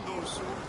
those swords.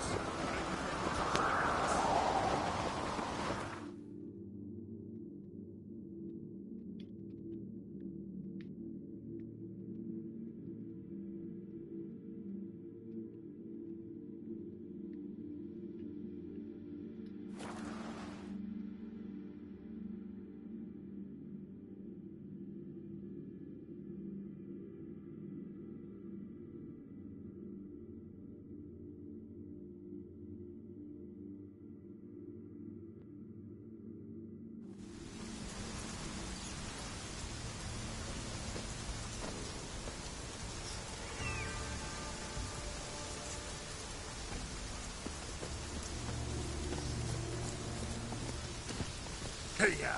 Hey, yeah.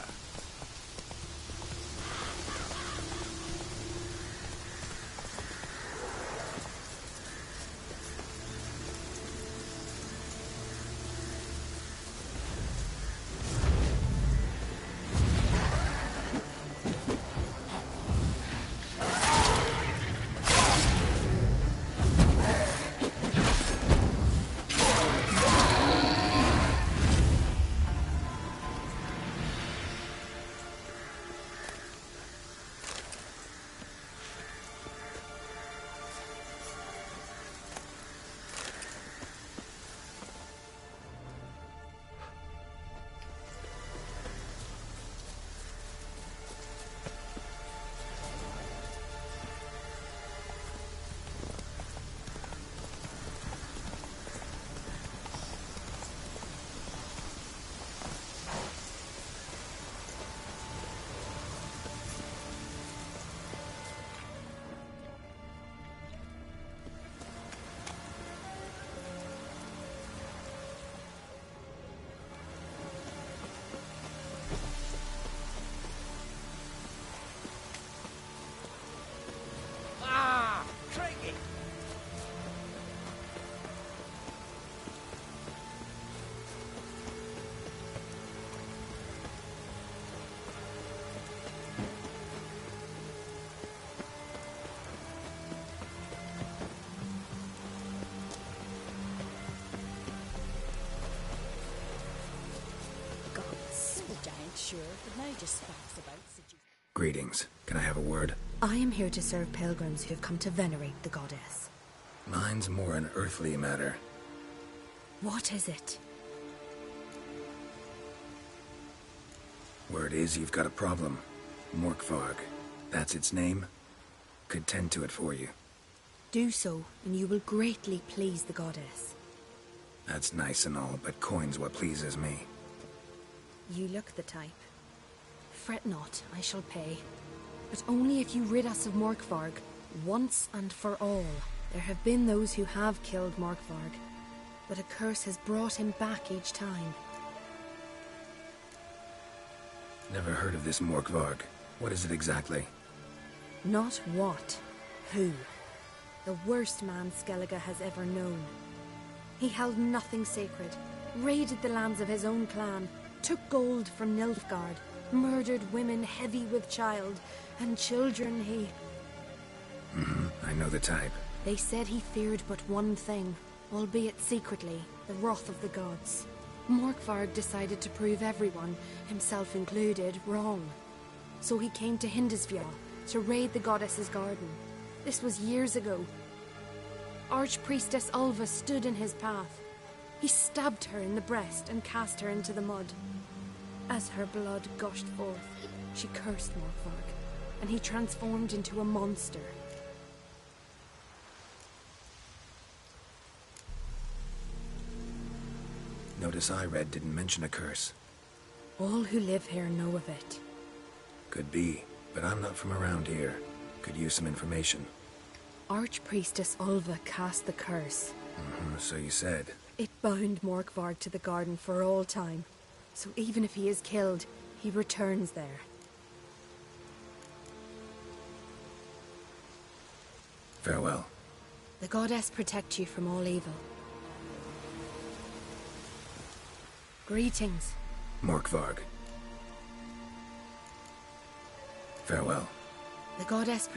Sure, but now just facts about Greetings. Can I have a word? I am here to serve pilgrims who have come to venerate the goddess. Mine's more an earthly matter. What is it? Word is you've got a problem. Morkvarg. That's its name? Could tend to it for you. Do so, and you will greatly please the goddess. That's nice and all, but coin's what pleases me. You look the type. Fret not, I shall pay. But only if you rid us of Morkvarg, once and for all. There have been those who have killed Morkvarg, but a curse has brought him back each time. Never heard of this Morkvarg. What is it exactly? Not what, who. The worst man Skellige has ever known. He held nothing sacred, raided the lands of his own clan, took gold from Nilfgaard, murdered women heavy with child, and children he... I know the type. They said he feared but one thing, albeit secretly, the wrath of the gods. Morkvarg decided to prove everyone, himself included, wrong. So he came to Hindisfjall to raid the goddess's garden. This was years ago. Archpriestess Ulva stood in his path. He stabbed her in the breast and cast her into the mud. As her blood gushed forth, she cursed Morkvarg, and he transformed into a monster. Notice I read didn't mention a curse. All who live here know of it. Could be, but I'm not from around here. Could use some information. Archpriestess Ulva cast the curse. So you said. It bound Morkvarg to the garden for all time. So even if he is killed, he returns there. Farewell. The goddess protect you from all evil. Greetings. Morkvarg. Farewell. The goddess...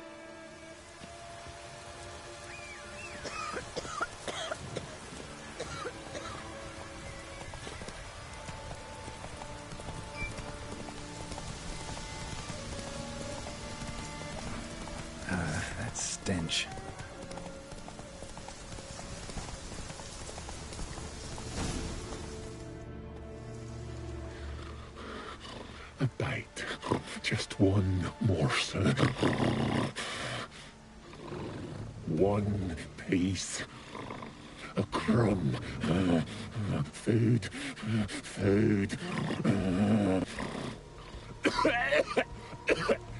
stench. A bite. Just one morsel. One piece. A crumb. Food. Food.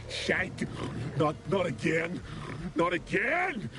Shite. Not again. Not again.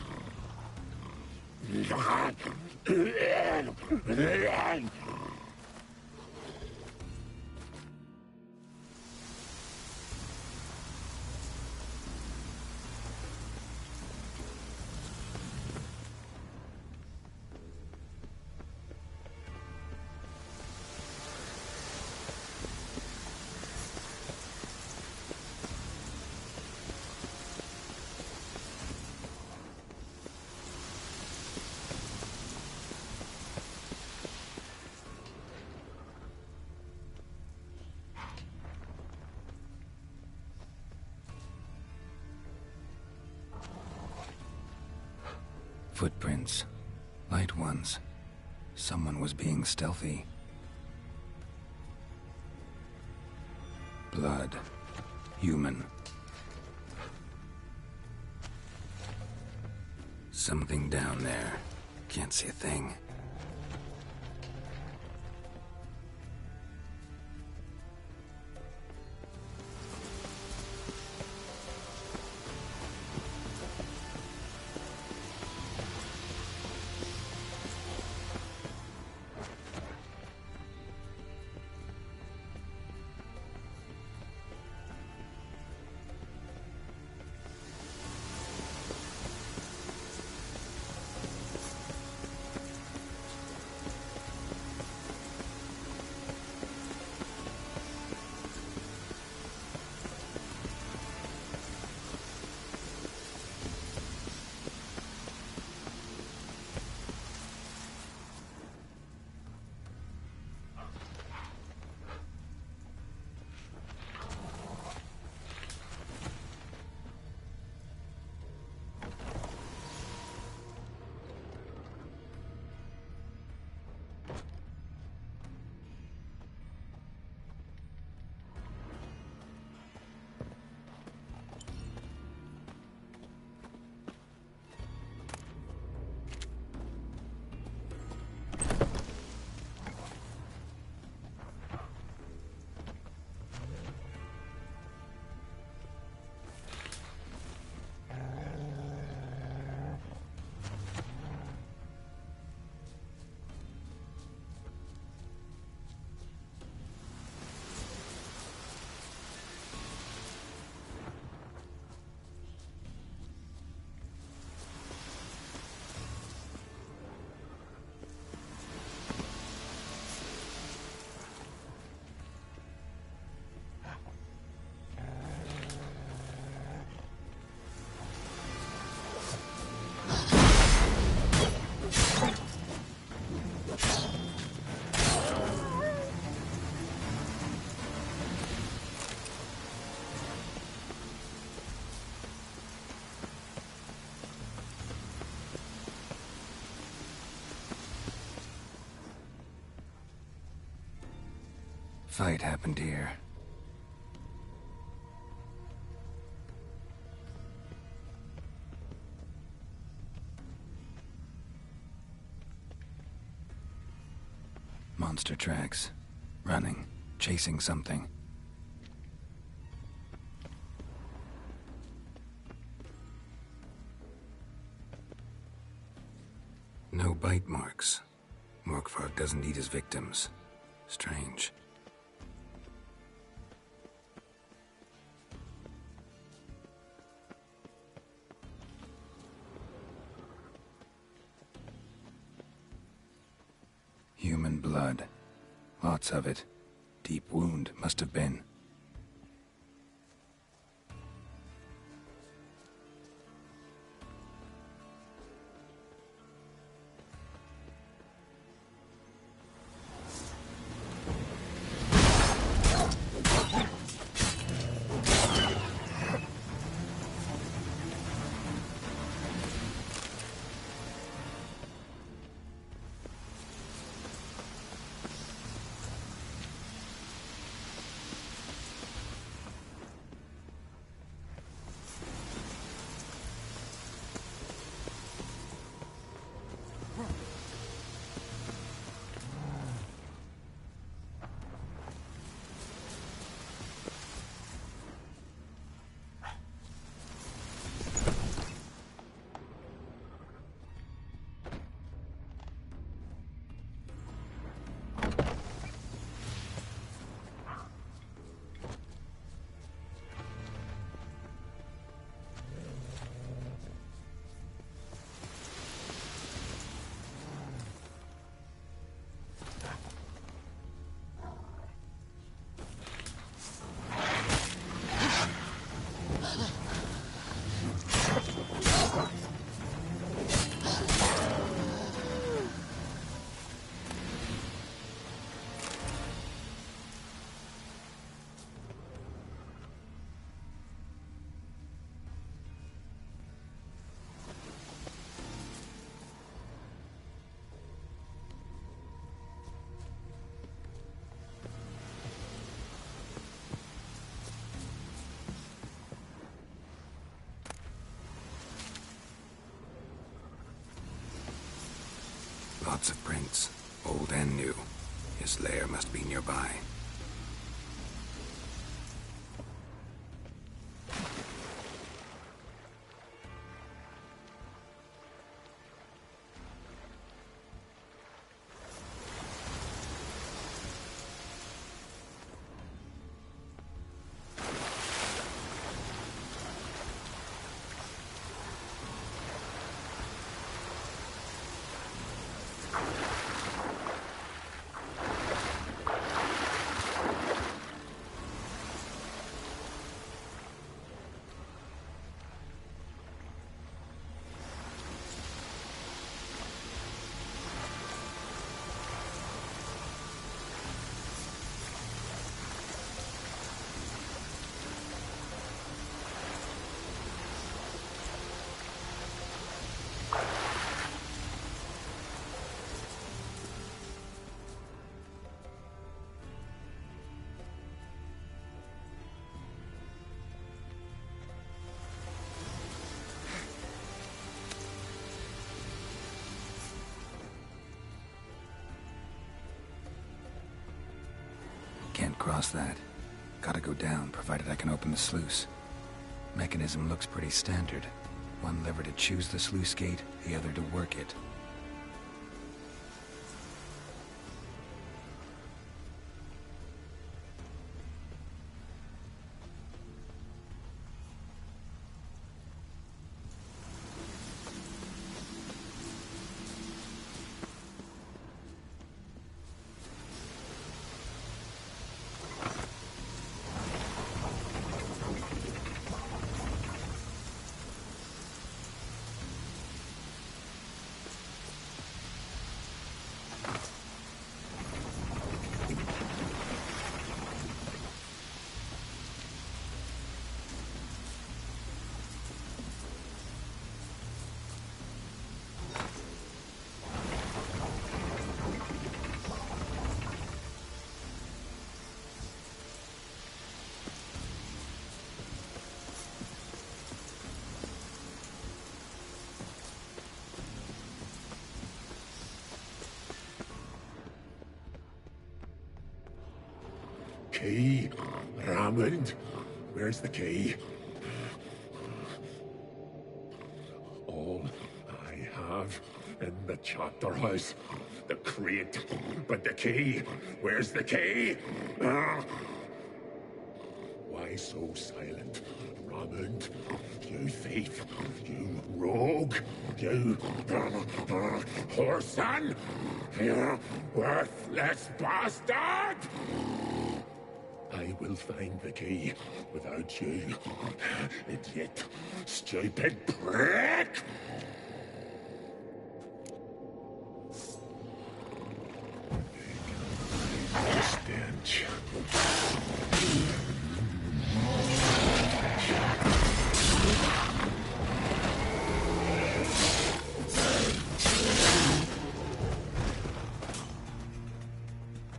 Footprints. Light ones. Someone was being stealthy. Blood. Human. Something down there. Can't see a thing. Fight happened here. Monster tracks. Running. Chasing something. No bite marks. Morkvarg doesn't eat his victims. Strange. Human blood. Lots of it. Deep wound, must have been. Lots of prints, old and new. His lair must be nearby. Can't cross that. Gotta go down, provided I can open the sluice. Mechanism looks pretty standard. One lever to choose the sluice gate, the other to work it. Key? Raymond? Where's the key? All I have in the chapter house. The crate. But the key? Where's the key? Why so silent? Raymond, you thief, you rogue, you whoreson, you worthless bastard! I will find the key without you, idiot, stupid prick! Stench.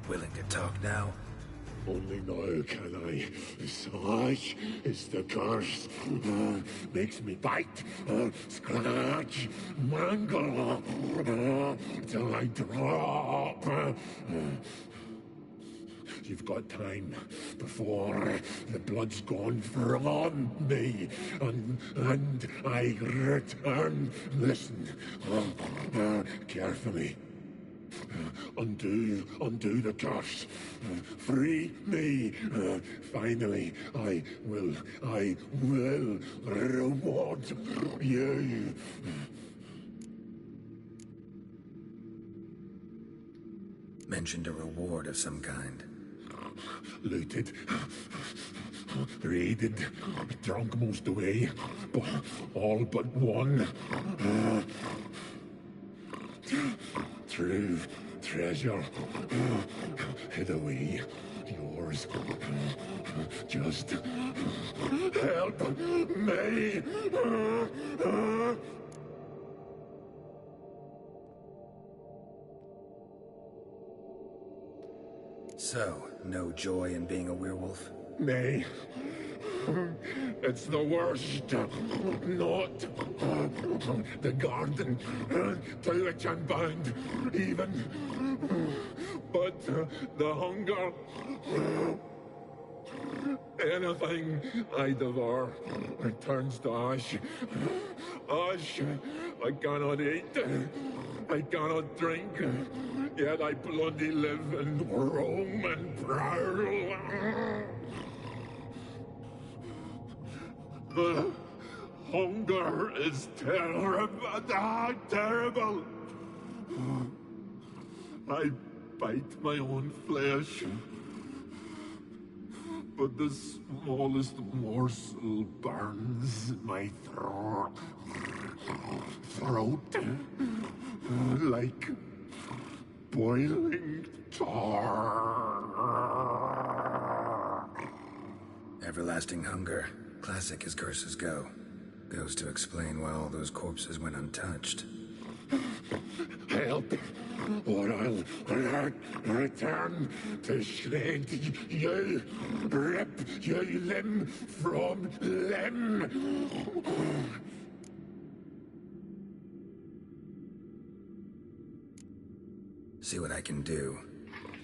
Willing to talk now? Only now can I. Such is the curse. Makes me bite, scratch, mangle, till I drop. You've got time before the blood's gone from me, and I return. Listen, carefully. Undo the curse. Free me. Finally, I will reward you. Mentioned a reward of some kind. Looted, raided, drunk most away, but all but one. True treasure hid away. Yours. Just help me. So, no joy in being a werewolf? Nay. It's the worst. Not the garden to which I'm bound, even. But the hunger. Anything I devour returns to ash. Ash. I cannot eat. I cannot drink. Yet I bloody live and roam and prowl. The hunger is terrible. Terrible. I bite my own flesh. But the smallest morsel burns my throat. Like boiling tar. Everlasting hunger. Classic as curses go. Goes to explain why all those corpses went untouched. Help, or I'll return to shred you, rip you limb from limb. See what I can do.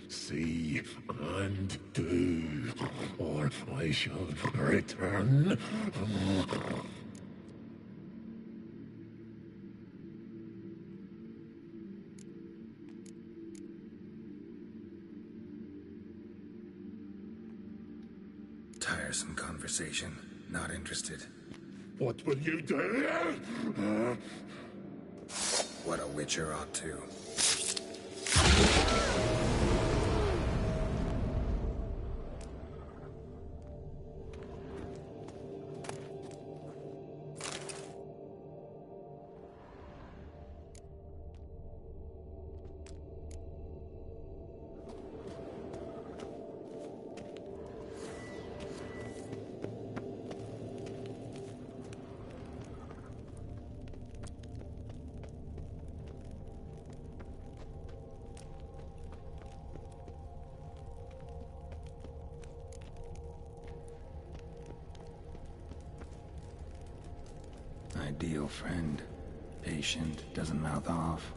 See and do, or I shall return. Tiresome conversation. Not interested. What will you do? What a witcher ought to. Ideal friend. Patient, doesn't mouth off.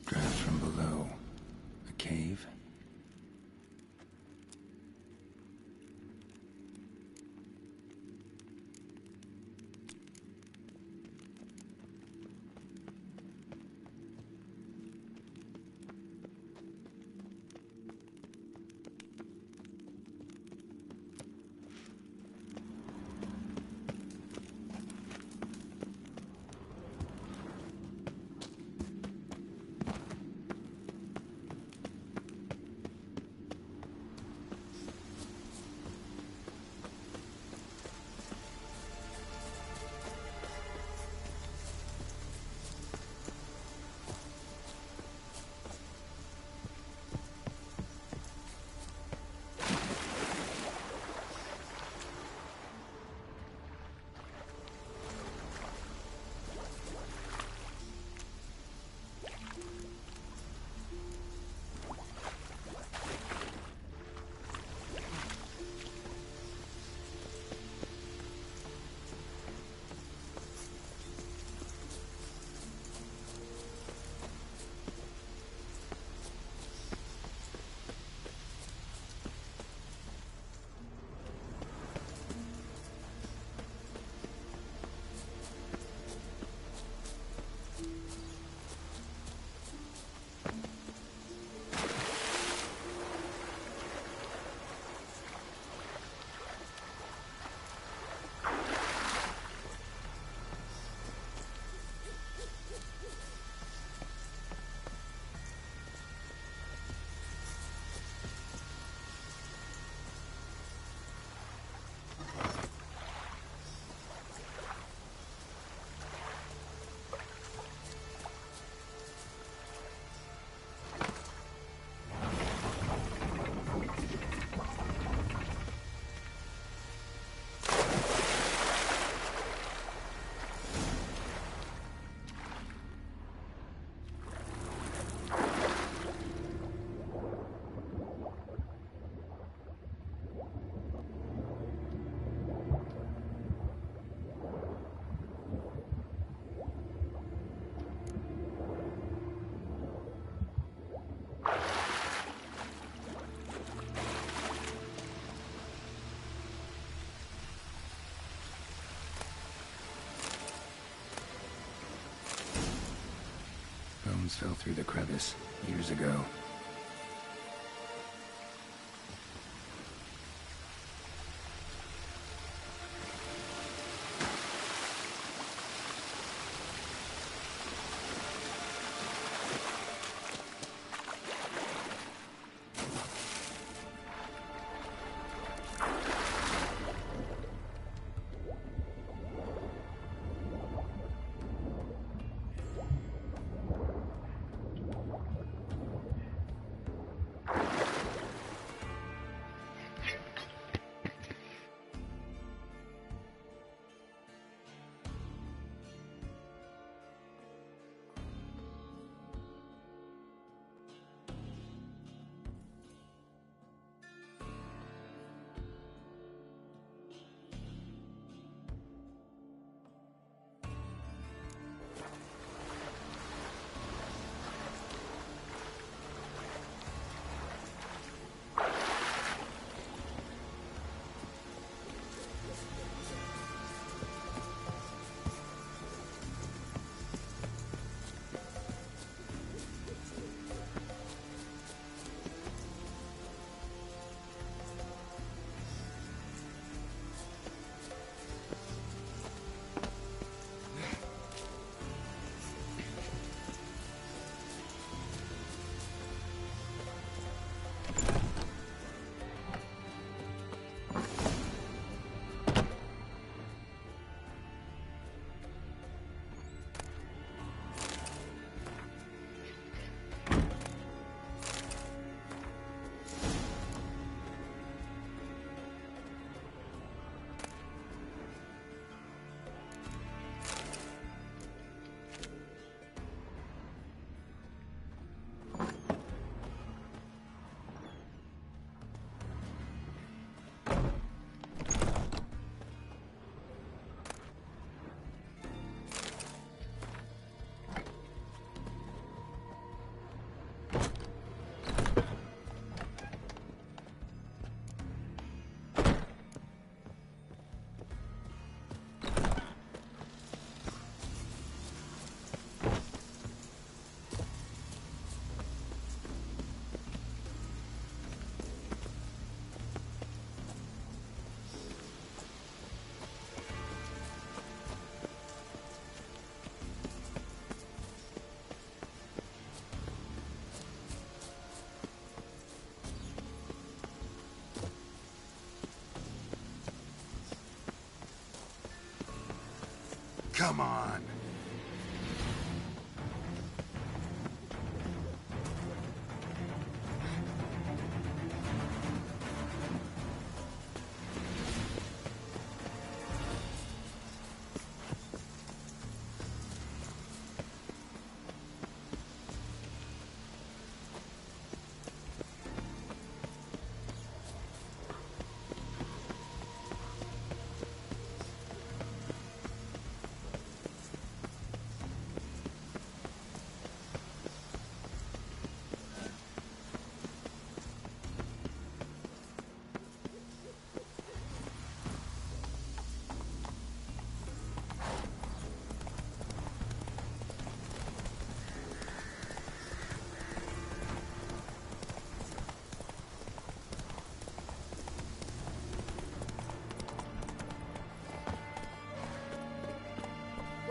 Draft from below. A cave? stones fell through the crevice years ago. Come on.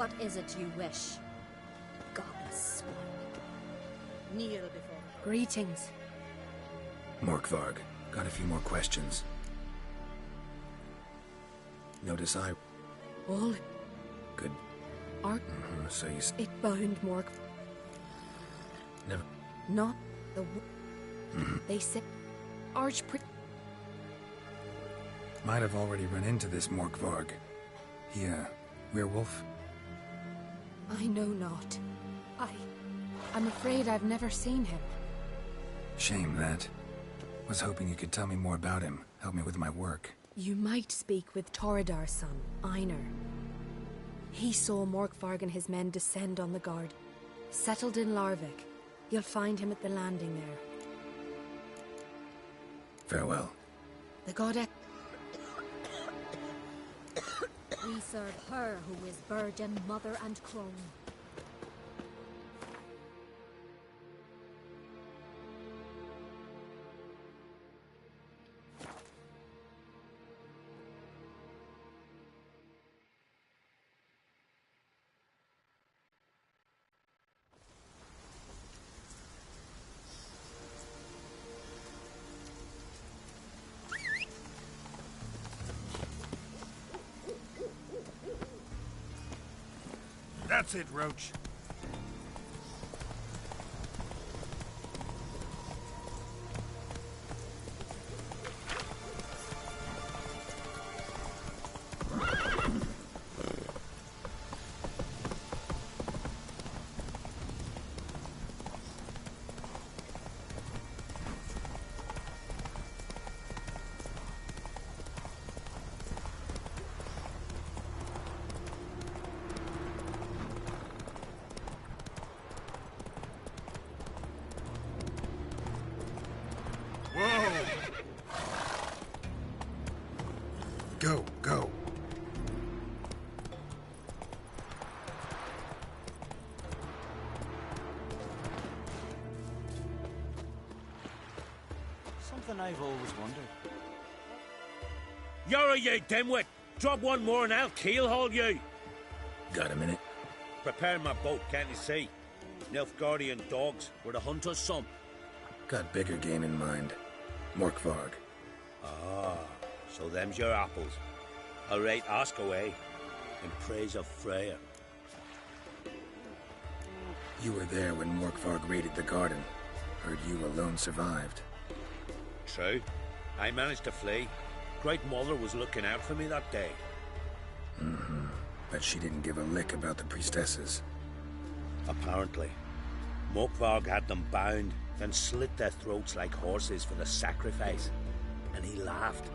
What is it you wish? Godless swine. Kneel before me. Greetings. Morkvarg, got a few more questions. Notice I... All Good. art So you... it bound Morg. Never... Not the they said Archpri Might have already run into this Morkvarg. He, werewolf? I know not. I'm afraid I've never seen him. Shame that. Was hoping you could tell me more about him. Help me with my work. You might speak with Toradar's son, Einar. He saw Morkvarg and his men descend on the guard. Settled in Larvik. You'll find him at the landing there. Farewell. The goddess... We serve her who is virgin, mother, and crone. That's it, Roach. Go, go. Something I've always wondered. You're you dimwit! Drop one more and I'll keelhaul you! Got a minute? Prepare my boat, can't you see? Nilfgaardian dogs were to hunt us some. Got bigger game in mind. Morkvarg. Ah, so them's your apples. All right, ask away, in praise of Freya. You were there when Morkvarg raided the garden. Heard you alone survived. True. I managed to flee. Great Mother was looking out for me that day. Mm-hmm. But she didn't give a lick about the priestesses. Apparently. Morkvarg had them bound, then slit their throats like horses for the sacrifice. And he laughed.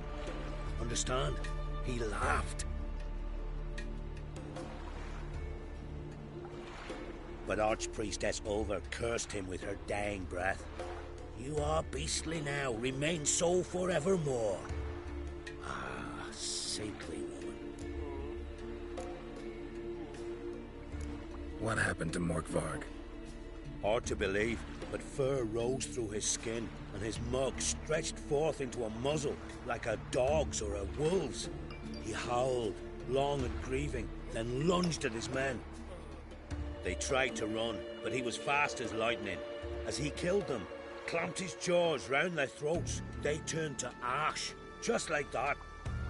Understand? He laughed. But Archpriestess Ulver cursed him with her dying breath. You are beastly now, remain so forevermore. Ah, saintly woman. What happened to Morkvarg? Hard to believe, but fur rose through his skin, and his mug stretched forth into a muzzle like a dog's or a wolf's. He howled, long and grieving, then lunged at his men. They tried to run, but he was fast as lightning. As he killed them, clamped his jaws round their throats, they turned to ash, just like that.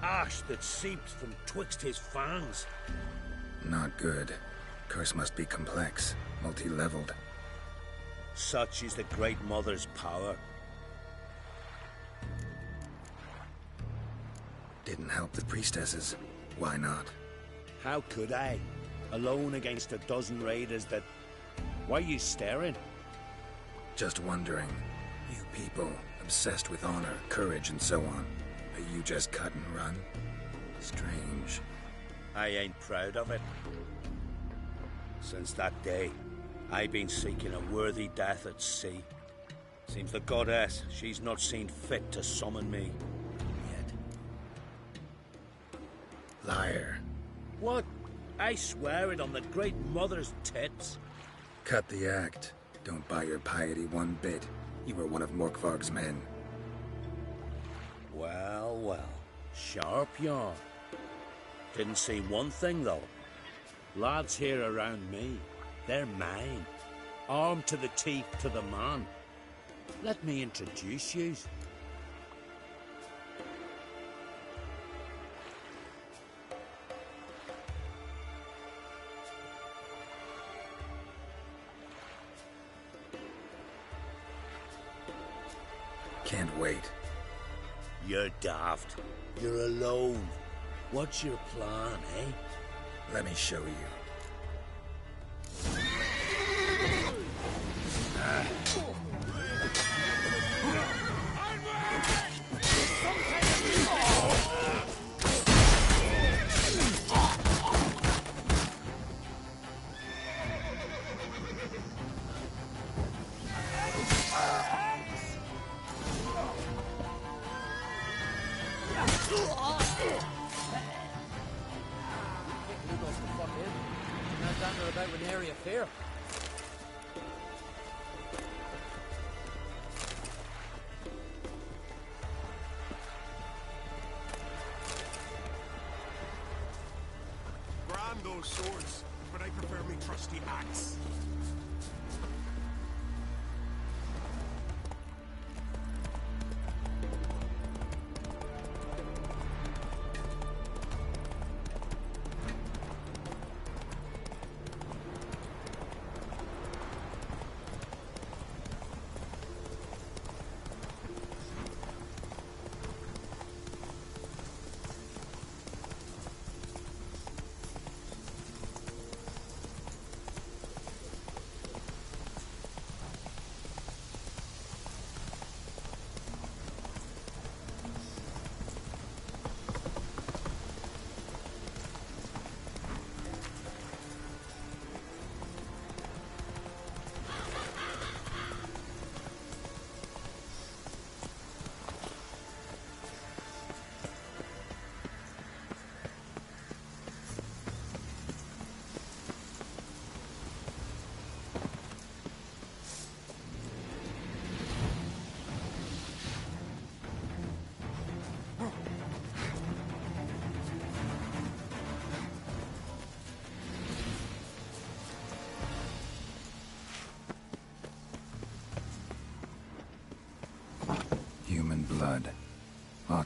Ash that seeped from twixt his fangs. Not good. Curse must be complex, multi-leveled. Such is the Great Mother's power. Didn't help the priestesses. Why not? How could I? Alone against a dozen raiders that... Why are you staring? Just wondering. You people, obsessed with honor, courage, and so on. Are you just cut and run? Strange. I ain't proud of it. Since that day, I've been seeking a worthy death at sea. Seems the goddess, she's not seen fit to summon me. Yet. Liar. What? I swear it on the Great Mother's tits. Cut the act. Don't buy your piety one bit. You were one of Morkvarg's men. Well, well. Sharp yarn. Didn't see one thing, though. Lads here around me, they're mine. Armed to the teeth to the man. Let me introduce yous. Can't wait. You're daft. You're alone. What's your plan, eh? Let me show you. About an area fair. Grand those swords, but I prefer me trusty axe.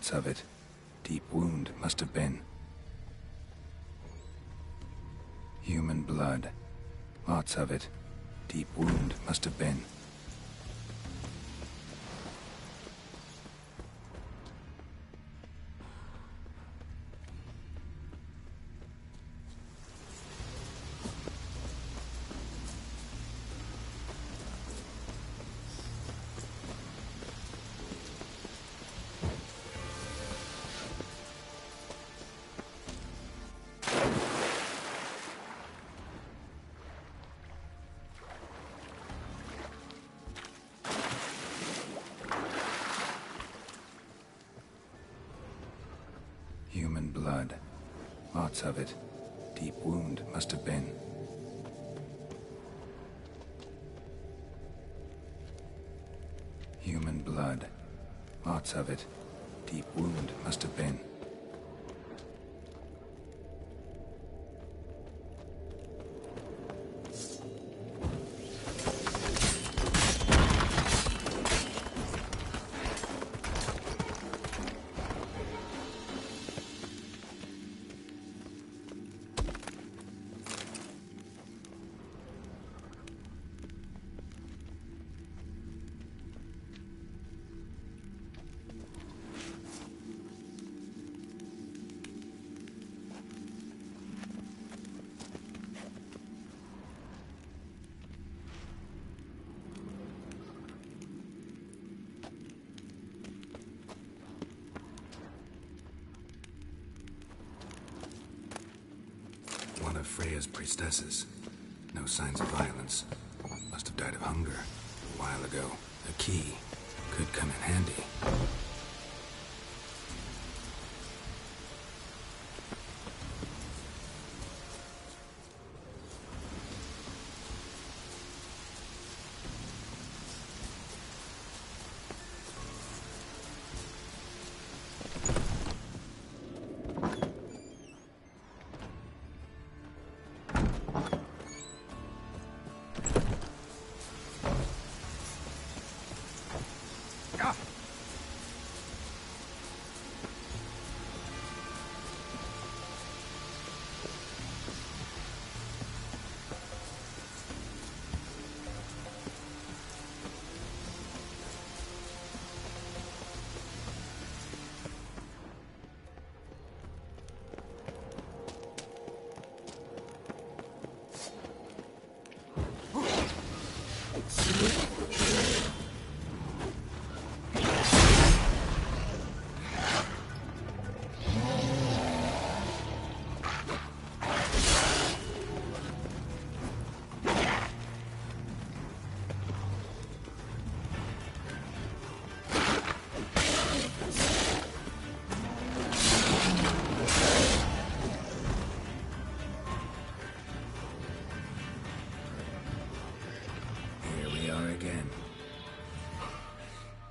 Lots of it. Deep wound must have been. Human blood. Lots of it. Deep wound must have been. Human blood. Lots of it. Deep wound must have been. Human blood. Lots of it. Deep wound must have been. One of Freya's priestesses. No signs of violence. Must have died of hunger a while ago. A key could come in handy.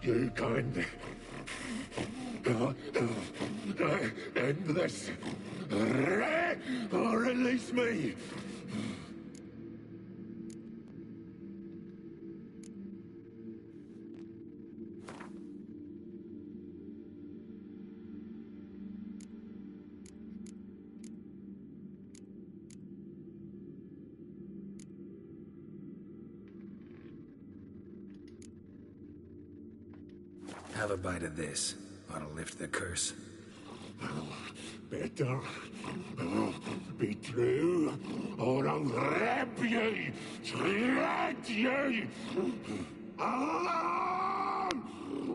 You can't end this. Or release me. Have a bite of this. Ought to lift the curse. Better be true, or I'll rip you, shred you.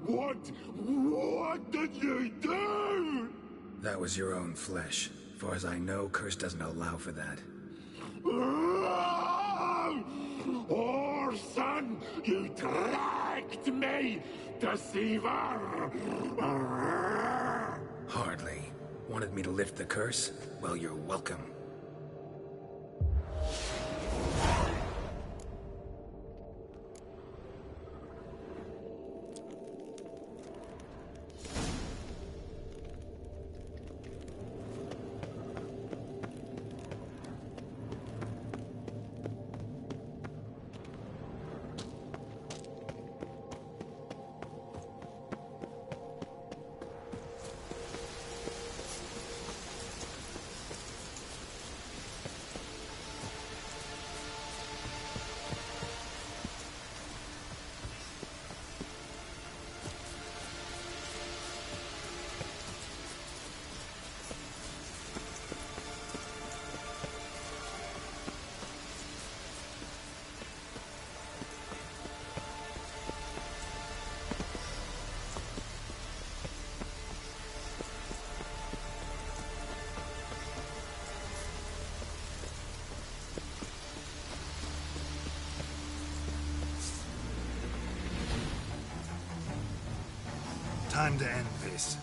What did you do? That was your own flesh. As far as I know, curse doesn't allow for that. Orson, you tracked me, deceiver! Hardly. Wanted me to lift the curse? Well, you're welcome. Time to end this.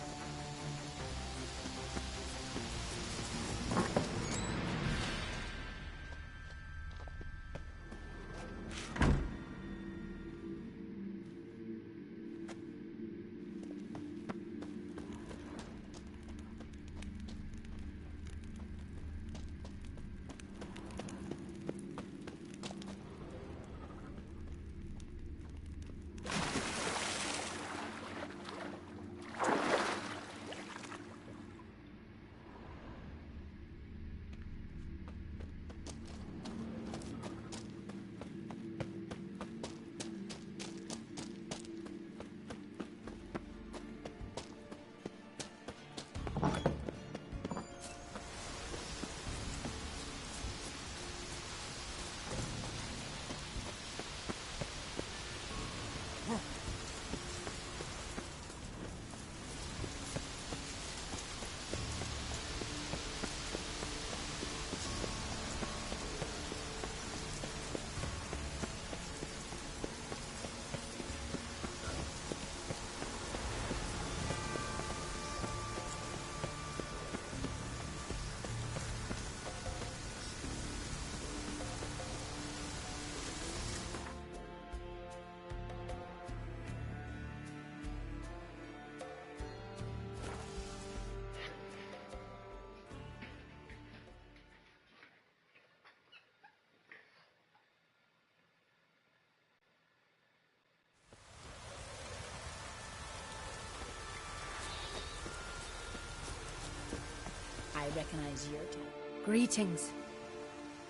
I recognize your type. Greetings.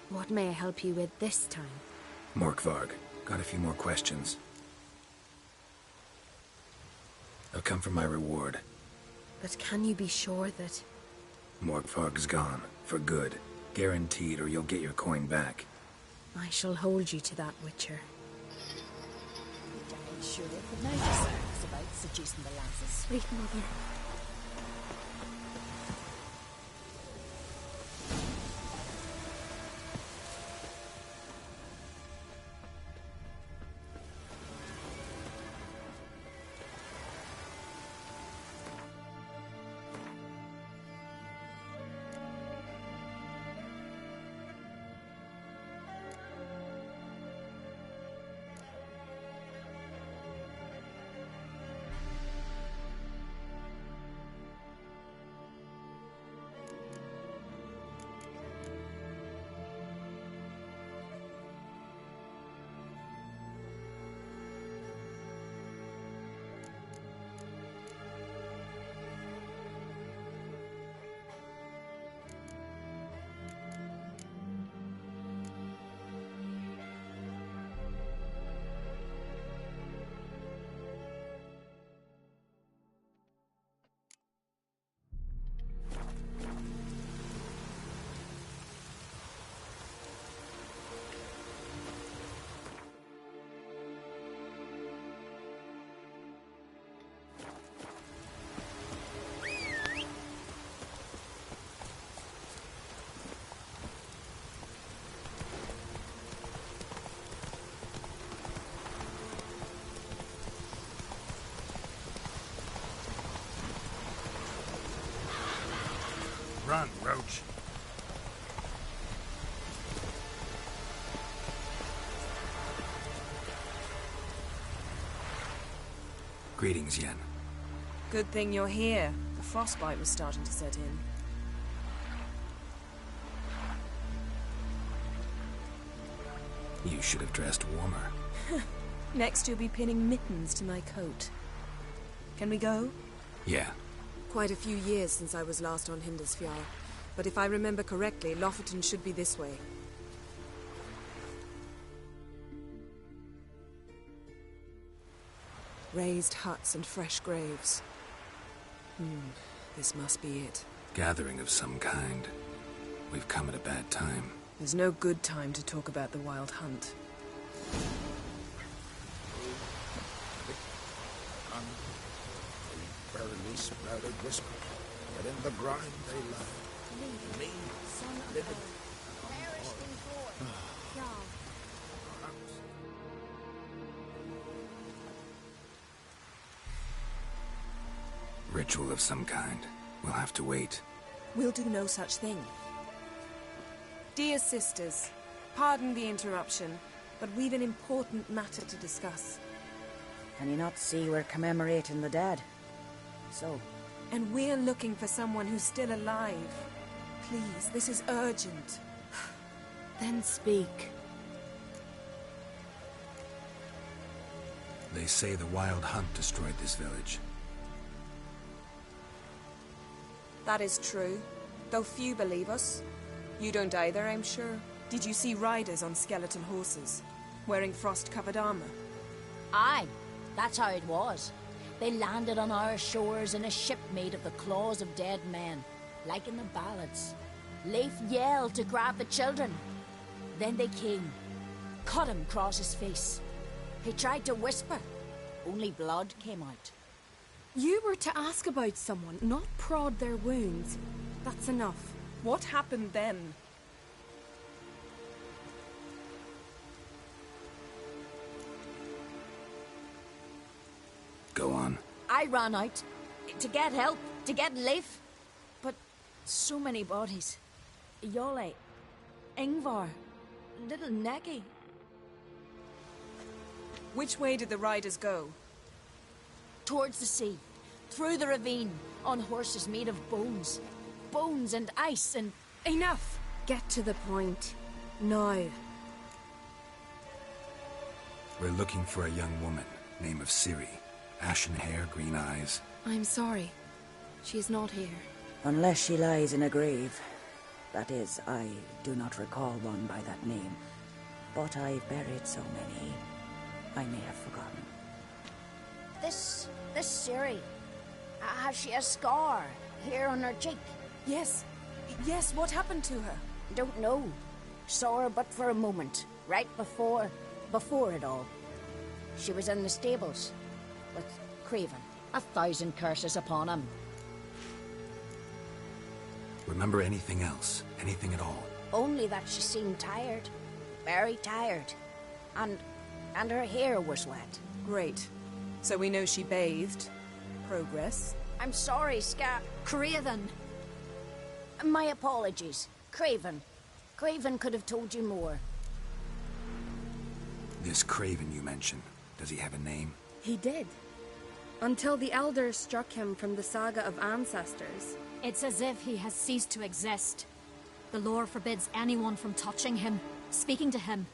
What may I help you with this time? Morkvarg, got a few more questions. I've come for my reward. But can you be sure that... Morkvarg's gone, for good. Guaranteed, or you'll get your coin back. I shall hold you to that, Witcher. Died sure could know yourselves about seducing the lasses. Sweet mother. Run, Roach. Greetings, Yen. Good thing you're here. The frostbite was starting to set in. You should have dressed warmer. Next you'll be pinning mittens to my coat. Can we go? Yeah. Quite a few years since I was last on Hindisfjall, but if I remember correctly, Lofoten should be this way. Raised huts and fresh graves. This must be it. Gathering of some kind. We've come at a bad time. There's no good time to talk about the Wild Hunt. Barely sprouted whisper, but in the grind they lie. Me, living. ritual of some kind. We'll have to wait. We'll do no such thing. Dear sisters, pardon the interruption, but we've an important matter to discuss. Can you not see we're commemorating the dead? So? And we're looking for someone who's still alive. Please, this is urgent. Then speak. They say the Wild Hunt destroyed this village. That is true, though few believe us. You don't either, I'm sure. Did you see riders on skeleton horses, wearing frost-covered armor? Aye, that's how it was. They landed on our shores in a ship made of the claws of dead men, like in the ballads. Leif yelled to grab the children. Then they came, cut him across his face. He tried to whisper, only blood came out. You were to ask about someone, not prod their wounds. That's enough. What happened then? Go on. I ran out to get help, to get Leif. But so many bodies. Yole, Ingvar, little Necky. Which way did the riders go? Towards the sea, through the ravine, on horses made of bones. Bones and ice and... Enough! Get to the point. Now. We're looking for a young woman, name of Ciri. Ashen hair, green eyes. I'm sorry. She's not here. Unless she lies in a grave. That is, I do not recall one by that name. But I've buried so many, I may have forgotten. This Ciri, has she a scar here on her cheek? Yes. Yes, what happened to her? Don't know. Saw her but for a moment, right before it all. She was in the stables with Craven. 1,000 curses upon him. Remember anything else? Anything at all? Only that she seemed tired. Very tired. And her hair was wet. Great. So we know she bathed. Progress. I'm sorry, Craven. My apologies. Craven. Craven could have told you more. This Craven you mentioned, does he have a name? He did. Until the elders struck him from the saga of ancestors. It's as if he has ceased to exist. The lore forbids anyone from touching him, speaking to him,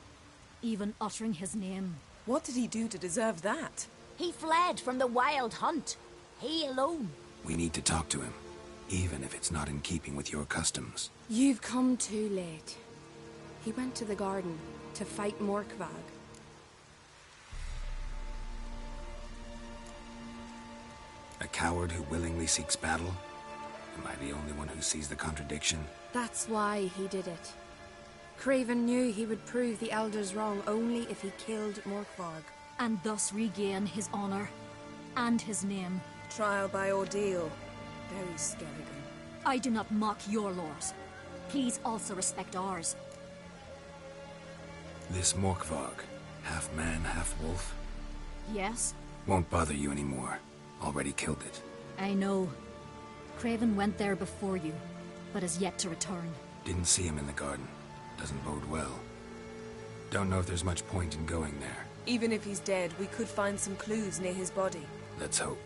even uttering his name. What did he do to deserve that? He fled from the Wild Hunt. He alone. We need to talk to him, even if it's not in keeping with your customs. You've come too late. He went to the garden to fight Morkvag. A coward who willingly seeks battle? Am I the only one who sees the contradiction? That's why he did it. Craven knew he would prove the elders wrong only if he killed Morkvag. And thus regain his honor and his name. Trial by ordeal. Very Skelligan. I do not mock your laws. Please also respect ours. This Morkvag, half man, half wolf? Yes? Won't bother you anymore. Already killed it. I know. Craven went there before you, but is yet to return. Didn't see him in the garden. Doesn't bode well. Don't know if there's much point in going there. Even if he's dead, we could find some clues near his body. Let's hope.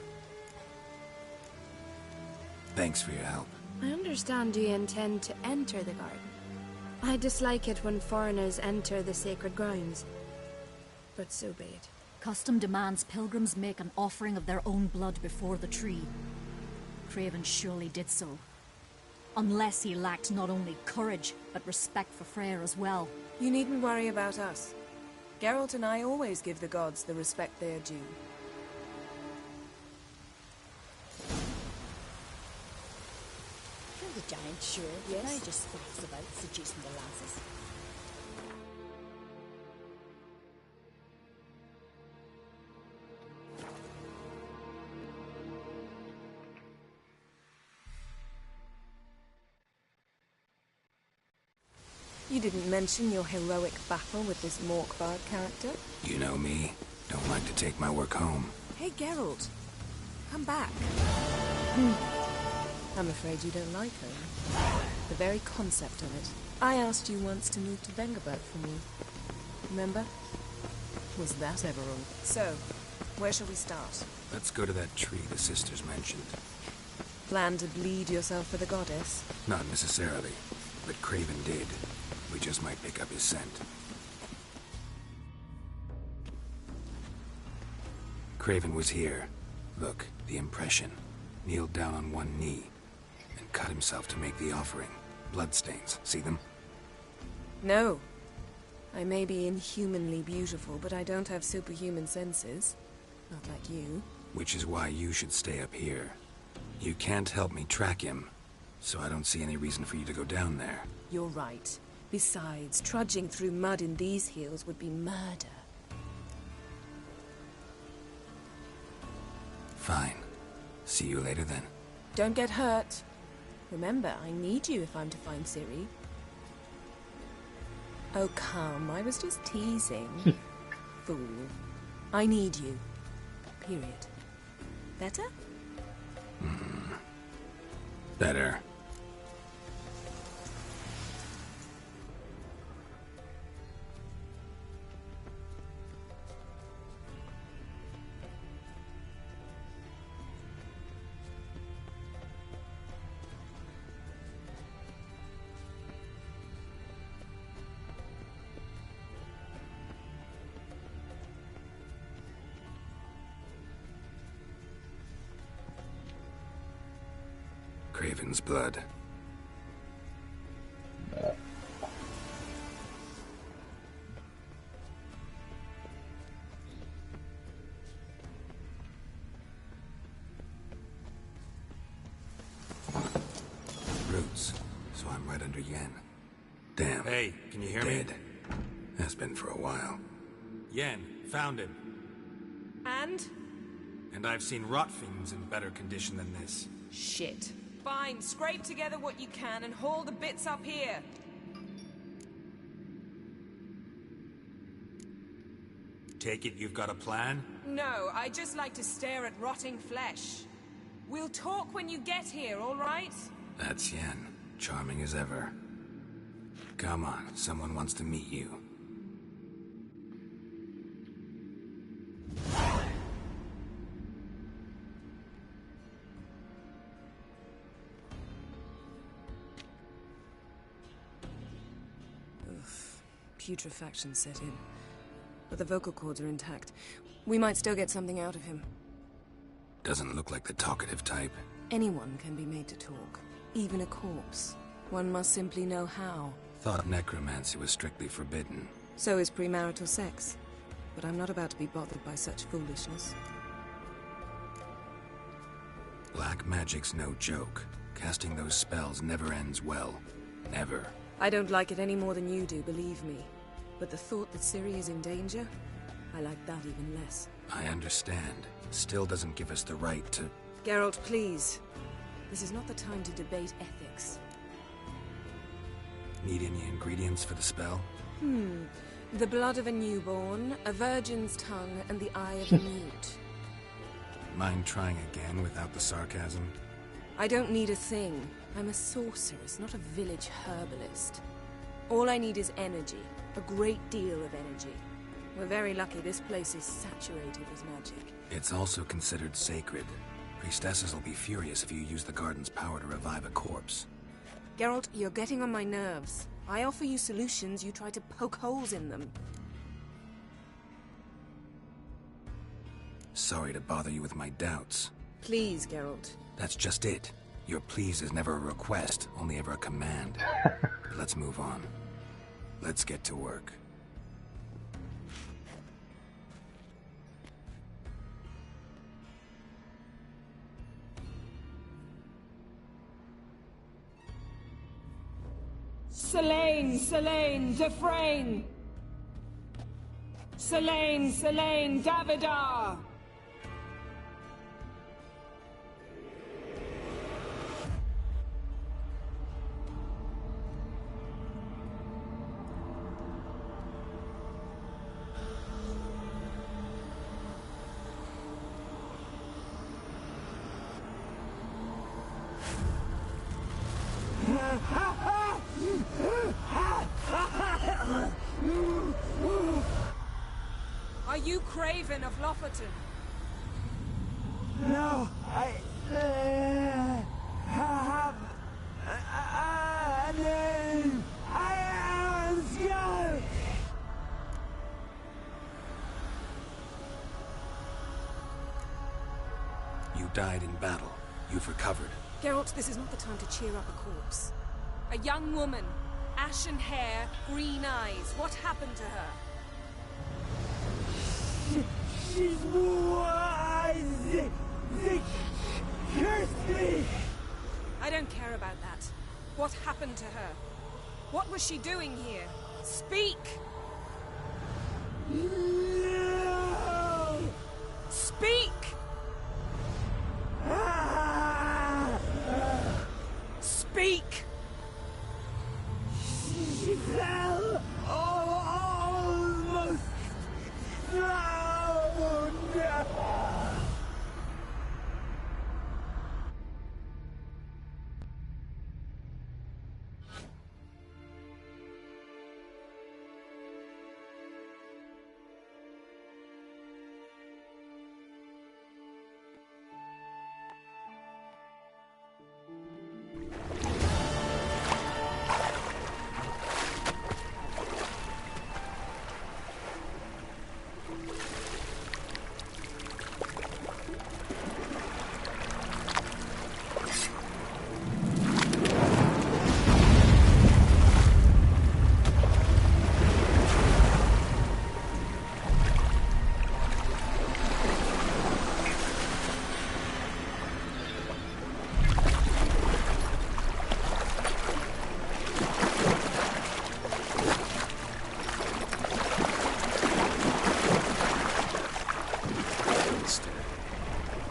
Thanks for your help. I understand you intend to enter the garden. I dislike it when foreigners enter the sacred grounds. But so be it. Custom demands pilgrims make an offering of their own blood before the tree. Craven surely did so. Unless he lacked not only courage, but respect for Freyr as well. You needn't worry about us. Geralt and I always give the gods the respect they are due. You're the giant, sure. Yes. I just flaps about seducing the lasses. You didn't mention your heroic battle with this Morkvag character. You know me. Don't like to take my work home. Hey, Geralt. Come back. I'm afraid you don't like home. The very concept of it. I asked you once to move to Vengerberg for me. Remember? Was that ever all? So, where shall we start? Let's go to that tree the sisters mentioned. Plan to bleed yourself for the goddess? Not necessarily, but Craven did. We just might pick up his scent. Craven was here. Look, the impression. Kneeled down on one knee and cut himself to make the offering. Bloodstains. See them? No. I may be inhumanly beautiful, but I don't have superhuman senses. Not like you. Which is why you should stay up here. You can't help me track him, so I don't see any reason for you to go down there. You're right. Besides, trudging through mud in these heels would be murder. Fine. See you later then. Don't get hurt. Remember, I need you if I'm to find Ciri. Oh, come. I was just teasing. Fool. I need you. Period. Better? Better. Craven's blood. Roots, so I'm right under Yen. Damn. Hey, can you hear Dead. me? Has been for a while. Yen, found him. And? And I've seen rot fiends in better condition than this. Shit. Fine, scrape together what you can and haul the bits up here. Take it you've got a plan? No, I just like to stare at rotting flesh. We'll talk when you get here, all right? That's Yen. Charming as ever. Come on, someone wants to meet you. Putrefaction set in. But the vocal cords are intact. We might still get something out of him. Doesn't look like the talkative type. Anyone can be made to talk. Even a corpse. One must simply know how. Thought necromancy was strictly forbidden. So is premarital sex. But I'm not about to be bothered by such foolishness. Black magic's no joke. Casting those spells never ends well. Never. I don't like it any more than you do, believe me. But the thought that Ciri is in danger, I like that even less. I understand. Still doesn't give us the right to... Geralt, please. This is not the time to debate ethics. Need any ingredients for the spell? The blood of a newborn, a virgin's tongue, and the eye of a mute. Mind trying again without the sarcasm? I don't need a thing. I'm a sorceress, not a village herbalist. All I need is energy. A great deal of energy. We're very lucky this place is saturated with magic. It's also considered sacred. Priestesses will be furious if you use the garden's power to revive a corpse. Geralt, you're getting on my nerves. I offer you solutions, you try to poke holes in them. Sorry to bother you with my doubts. Please, Geralt. That's just it. Your please is never a request, only ever a command. But let's move on. Let's get to work. Selene, Selene, Dufresne! Selene, Selene, Davidar! you Craven of Lofoten? No, I have a name. I am Skjall. You died in battle. You've recovered. Geralt, this is not the time to cheer up a corpse. A young woman, ashen hair, green eyes. What happened to her? She's wise. They cursed me. I don't care about that. What happened to her? What was she doing here? Speak! No! Speak! Speak! She fell almost drowned.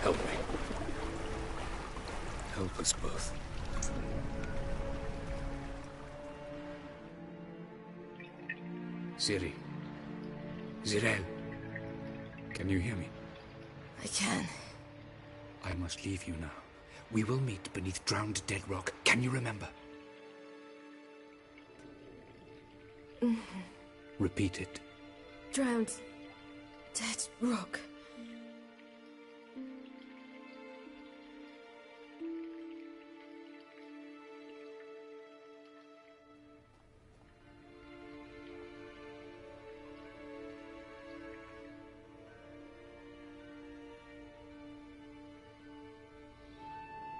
Help me. Help us both. Ciri. Zirael. Can you hear me? I can. I must leave you now. We will meet beneath drowned dead rock. Can you remember? Repeat it. Drowned. Dead rock.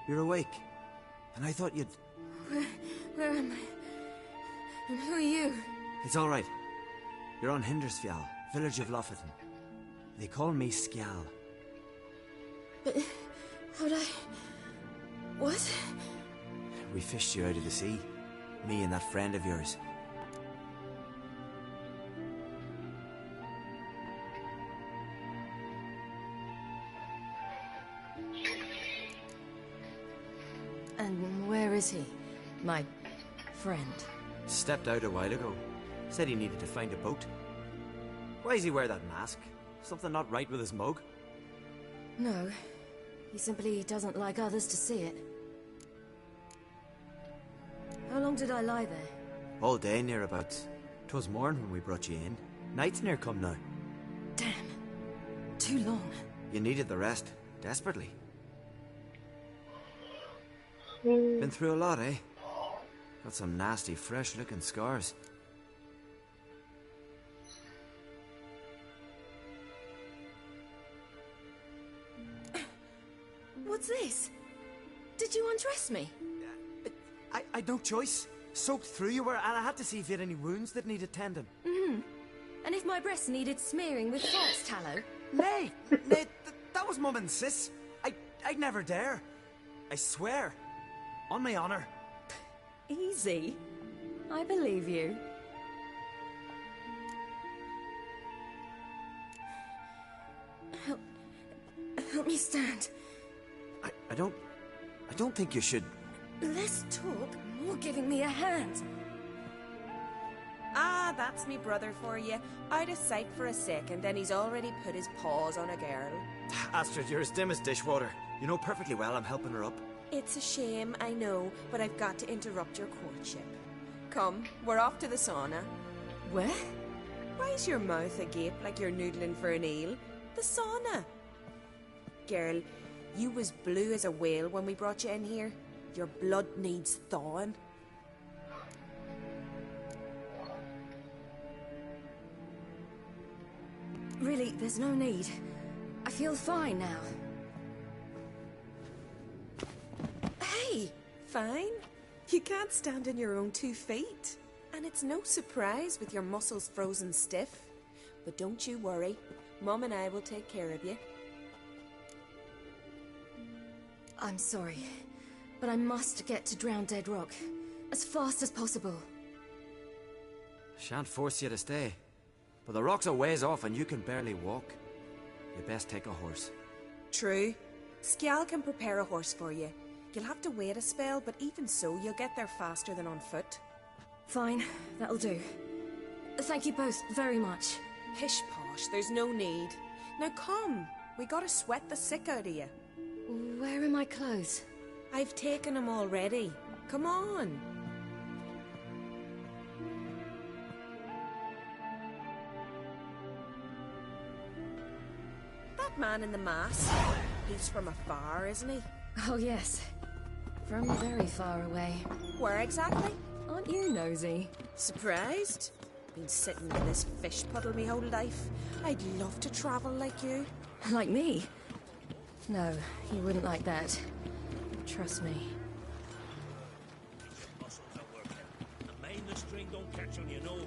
You're awake. And I thought you'd... Where am I? And who are you? It's all right. You're on Hindersfjall, village of Lofoten. They call me Skjall. But how'd I... What? We fished you out of the sea. Me and that friend of yours. And where is he? My friend. Stepped out a while ago. Said he needed to find a boat. Why does he wear that mask? Something not right with his mug? No. He simply doesn't like others to see it. How long did I lie there? All day nearabouts. 'Twas morn when we brought you in. Night's near come now. Damn. Too long. You needed the rest. Desperately. Been through a lot, eh? Got some nasty, fresh-looking scars. What's this? Did you undress me? I'd no choice. Soaked through you were, and I had to see if you had any wounds that needed tending. And if my breasts needed smearing with fox tallow? Nay, that was Mum and Sis. I'd never dare. I swear. On my honor. Easy. I believe you. Help me stand. I don't think you should... Less talk, more giving me a hand. Ah, that's me brother for you. I'd a sight for a second, and he's already put his paws on a girl. Astrid, you're as dim as dishwater. You know perfectly well I'm helping her up. It's a shame, I know, but I've got to interrupt your courtship. Come, we're off to the sauna. Where? Right Why's your mouth agape like you're noodling for an eel? The sauna. Girl, you was blue as a whale when we brought you in here. Your blood needs thawing. Really, there's no need. I feel fine now. Hey, fine? You can't stand on your own 2 feet. And it's no surprise with your muscles frozen stiff. But don't you worry. Mum and I will take care of you. I'm sorry, but I must get to Drowned Dead Rock as fast as possible. Shan't force you to stay. But the rock's a ways off and you can barely walk. You best take a horse. True. Skjal can prepare a horse for you. You'll have to wait a spell, but even so, you'll get there faster than on foot. Fine, that'll do. Thank you both very much. Pish posh, there's no need. Now come, we gotta sweat the sick out of you. Where are my clothes? I've taken them already. Come on. That man in the mask, he's from afar, isn't he? Oh yes, from very far away. Where exactly? Aren't you nosy? Surprised? Been sitting in this fish puddle me whole life. I'd love to travel like you. Like me? No, you wouldn't like that. Trust me. Muscles are working. And mind the string don't catch on your nose.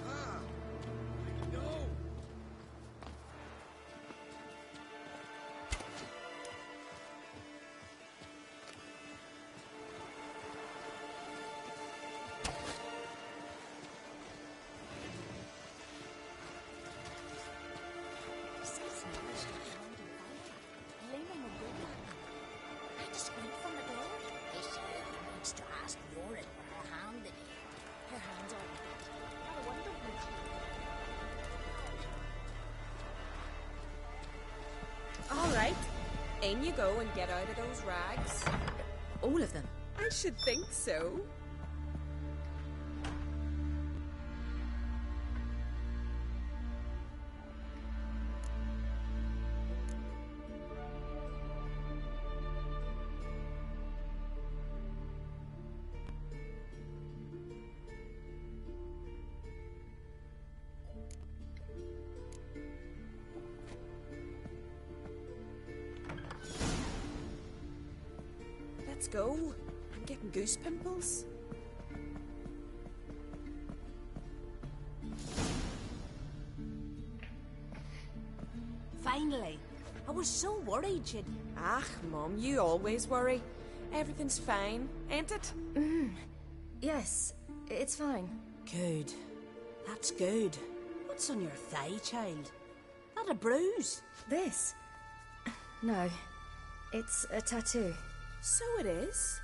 Ah, no. All right, in you go and get out of those rags. All of them? I should think so. Let's go. I'm getting goose pimples. Finally. I was so worried you'd... Ah, Mum, you always worry. Everything's fine, ain't it? Yes, it's fine. Good. That's good. What's on your thigh, child? That a bruise? This? No, it's a tattoo. So it is.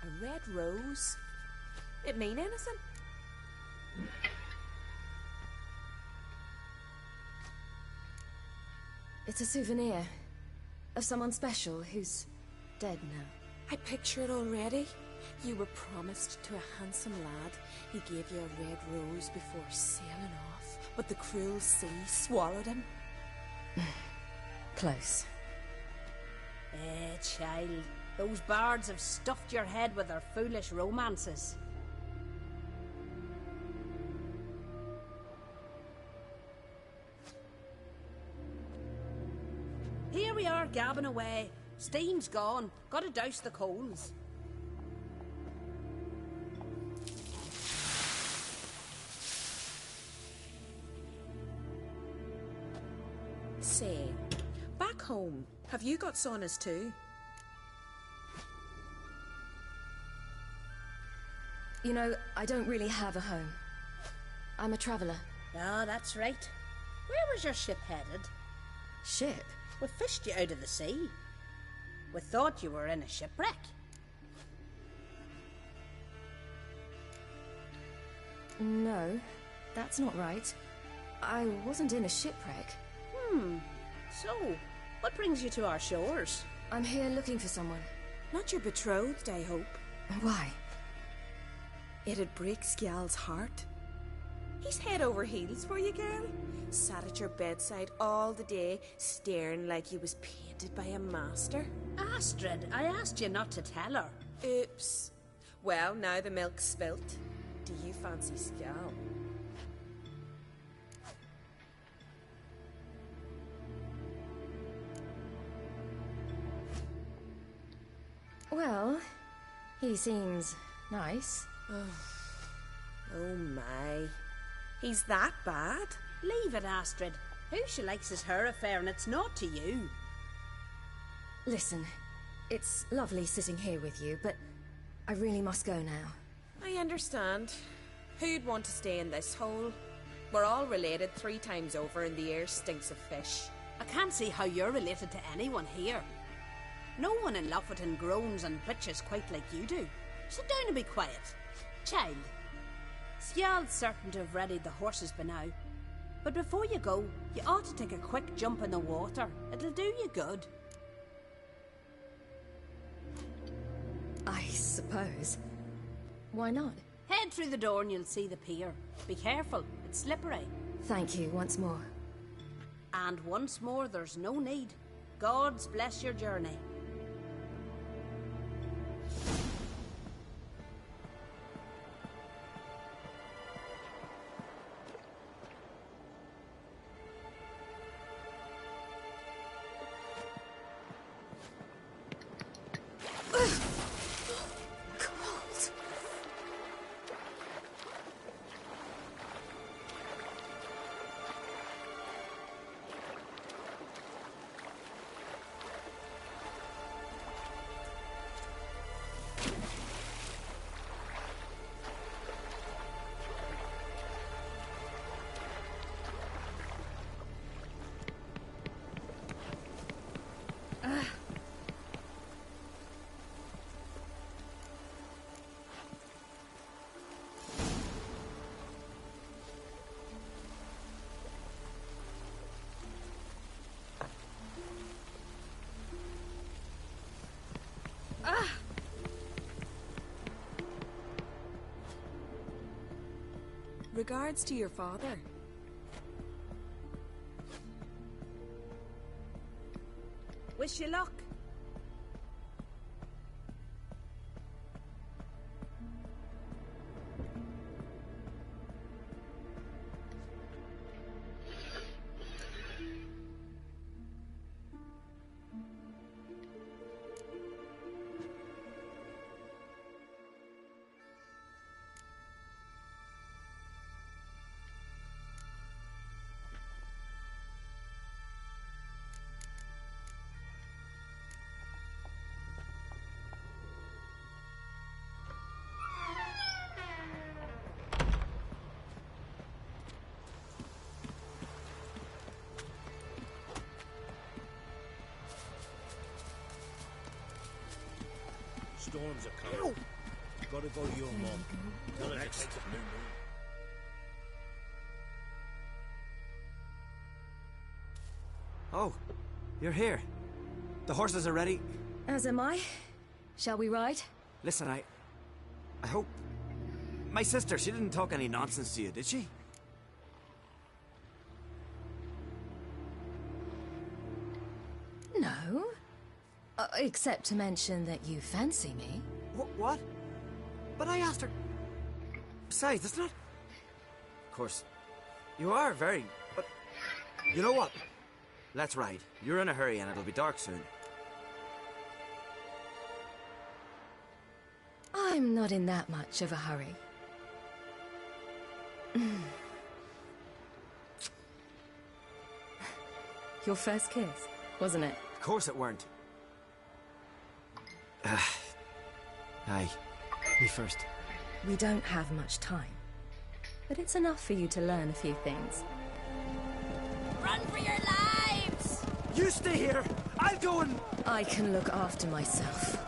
A red rose. It mean anything? It's a souvenir of someone special who's dead now. I picture it already. You were promised to a handsome lad. He gave you a red rose before sailing off, but the cruel sea swallowed him. Close. Child. Those bards have stuffed your head with their foolish romances. Here we are, gabbing away. Steam's gone. Gotta douse the coals. Say, back home, have you got saunas too? You know, I don't really have a home. I'm a traveller. Ah, that's right. Where was your ship headed? Ship? We fished you out of the sea. We thought you were in a shipwreck. No, that's not right. I wasn't in a shipwreck. So, what brings you to our shores? I'm here looking for someone. Not your betrothed, I hope. Why? It'd break Skjal's heart. He's head over heels for you, girl. Sat at your bedside all the day, staring like he was painted by a master. Astrid, I asked you not to tell her. Oops. Well, now the milk's spilt. Do you fancy Skjal? Well, he seems nice. Oh my. He's that bad? Leave it, Astrid. Who she likes is her affair, and it's not to you. Listen, it's lovely sitting here with you, but I really must go now. I understand. Who'd want to stay in this hole? We're all related 3 times over, and the air stinks of fish. I can't see how you're related to anyone here. No one in Lofoten groans and bitches quite like you do. Sit down and be quiet. Child, Skjald's certain to have readied the horses by now. But before you go, you ought to take a quick jump in the water. It'll do you good. I suppose. Why not? Head through the door and you'll see the pier. Be careful, it's slippery. Thank you once more. And once more, there's no need. Gods bless your journey. Regards to your father. Wish you luck. Storms are coming. Gotta go to your mom. Tell her next. Oh, you're here. The horses are ready. As am I. Shall we ride? Listen, I hope... My sister, she didn't talk any nonsense to you, did she? No. Except to mention that you fancy me. What? But I asked her... Besides, it's not... Of course, you are very... But... You know what? Let's ride. You're in a hurry and it'll be dark soon. I'm not in that much of a hurry. Your first kiss, wasn't it? Of course it weren't. Aye. Me first. We don't have much time. But it's enough for you to learn a few things. Run for your lives! You stay here! I'll go and... I can look after myself.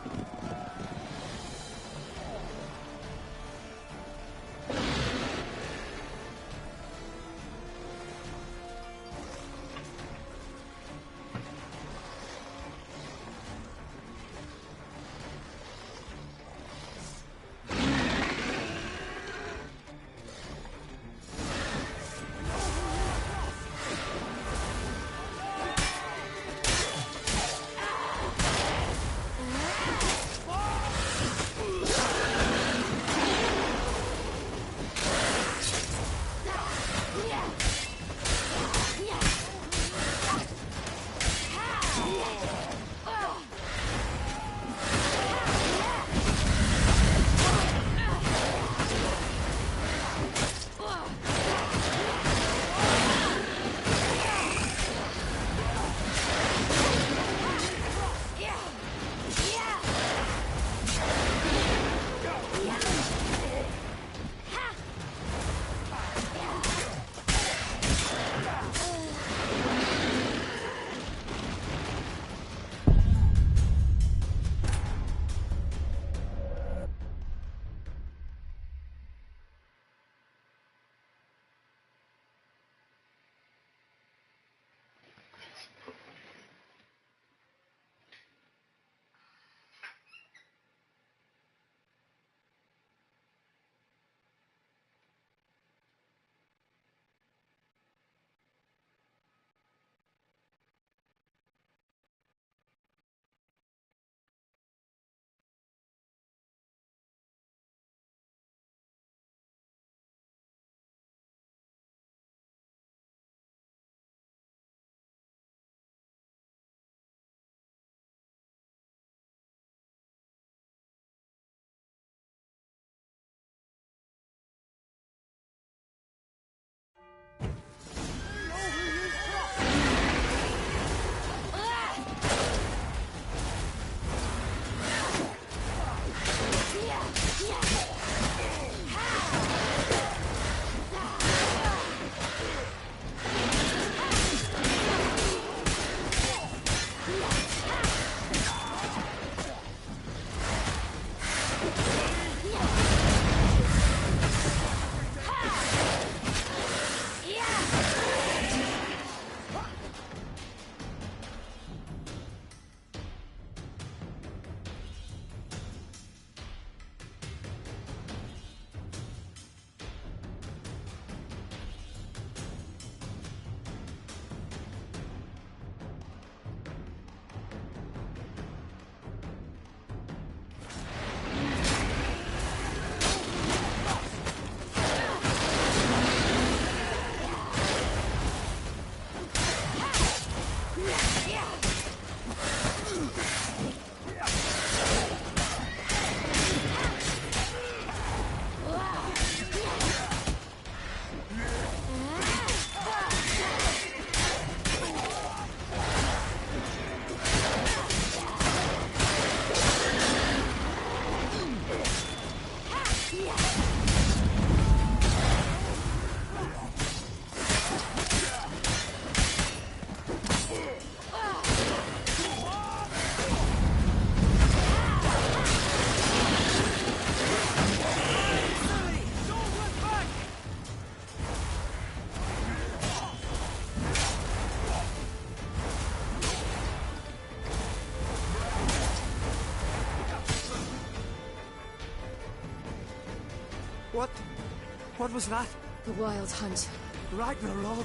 What was that? The Wild Hunt. Ragnarok?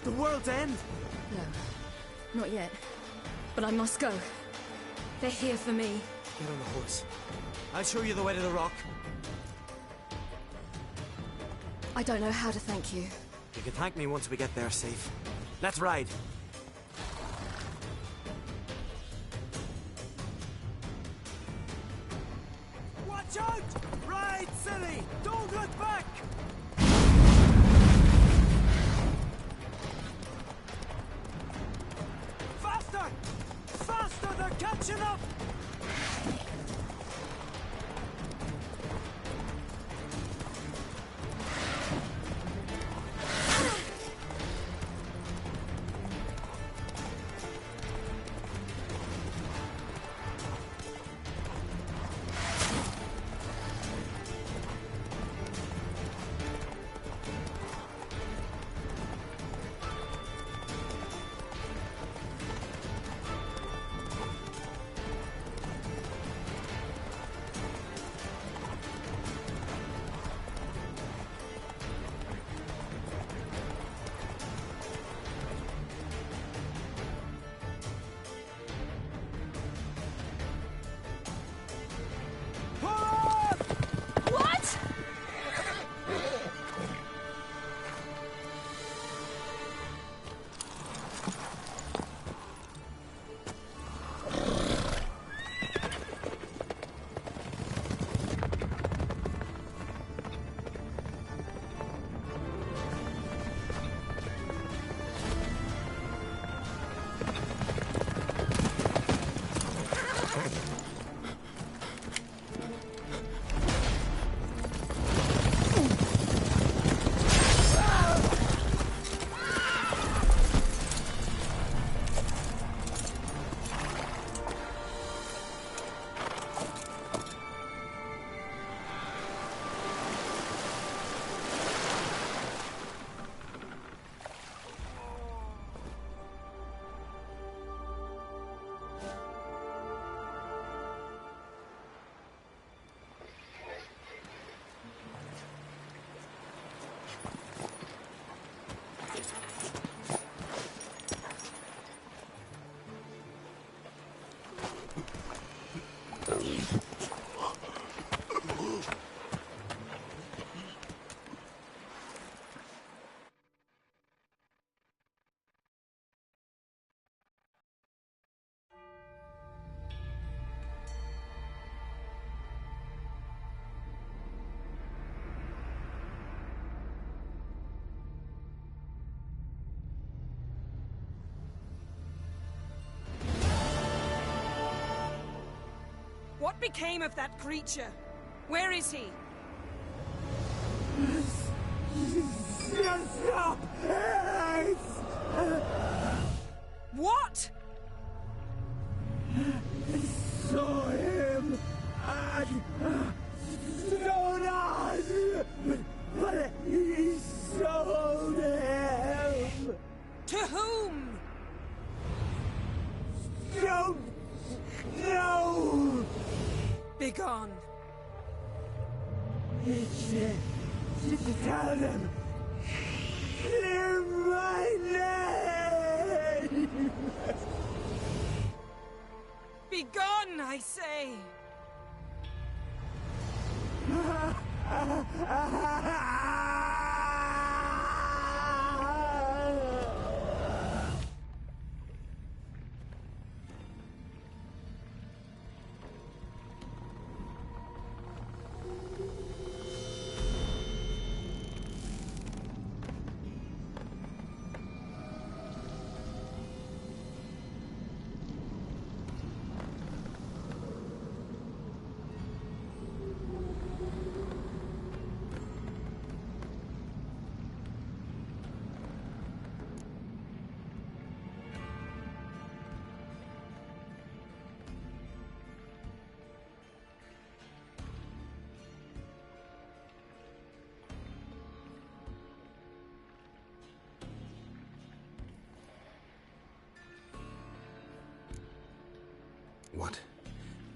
The world's end? No, not yet. But I must go. They're here for me. Get on the horse. I'll show you the way to the rock. I don't know how to thank you. You can thank me once we get there safe. Let's ride. Watch out! Ride, silly! Don't look back! Faster! Faster! They're catching up! became of that creature? Where is he? Stop! What? Saw him at Stonas, but he sold him. To whom? Don't know. Begone. Just tell them. Clear my name. Begone, I say!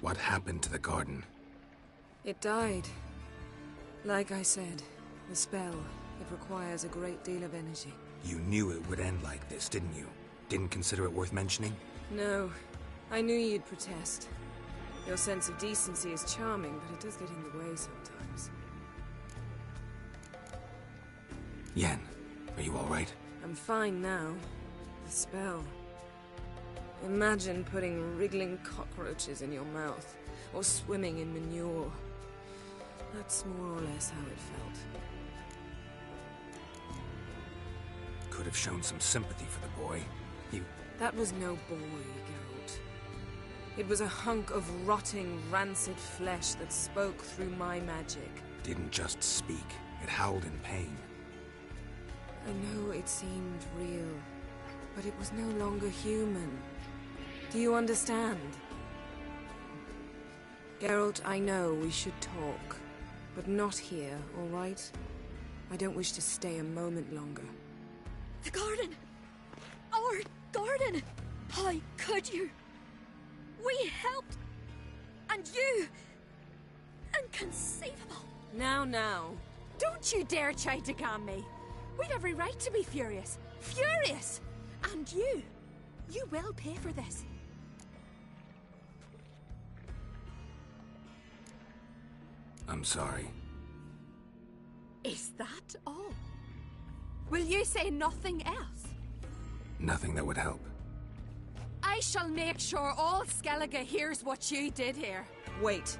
What happened to the garden? It died. Like I said, the spell, it requires a great deal of energy. You knew it would end like this, didn't you? Didn't consider it worth mentioning? No. I knew you'd protest. Your sense of decency is charming, but it does get in the way sometimes. Yen, are you alright? I'm fine now. The spell. Imagine putting wriggling cockroaches in your mouth, or swimming in manure. That's more or less how it felt. Could have shown some sympathy for the boy. That was no boy, Geralt. It was a hunk of rotting, rancid flesh that spoke through my magic. Didn't just speak. It howled in pain. I know it seemed real, but it was no longer human. Do you understand? Geralt, I know we should talk, but not here, all right? I don't wish to stay a moment longer. The garden! Our garden! How could you? We helped! And you! Inconceivable! Now. Don't you dare try to calm me! We'd every right to be furious. Furious! And you will pay for this. I'm sorry. Is that all? Will you say nothing else? Nothing that would help. I shall make sure all Skellige hears what you did here. Wait.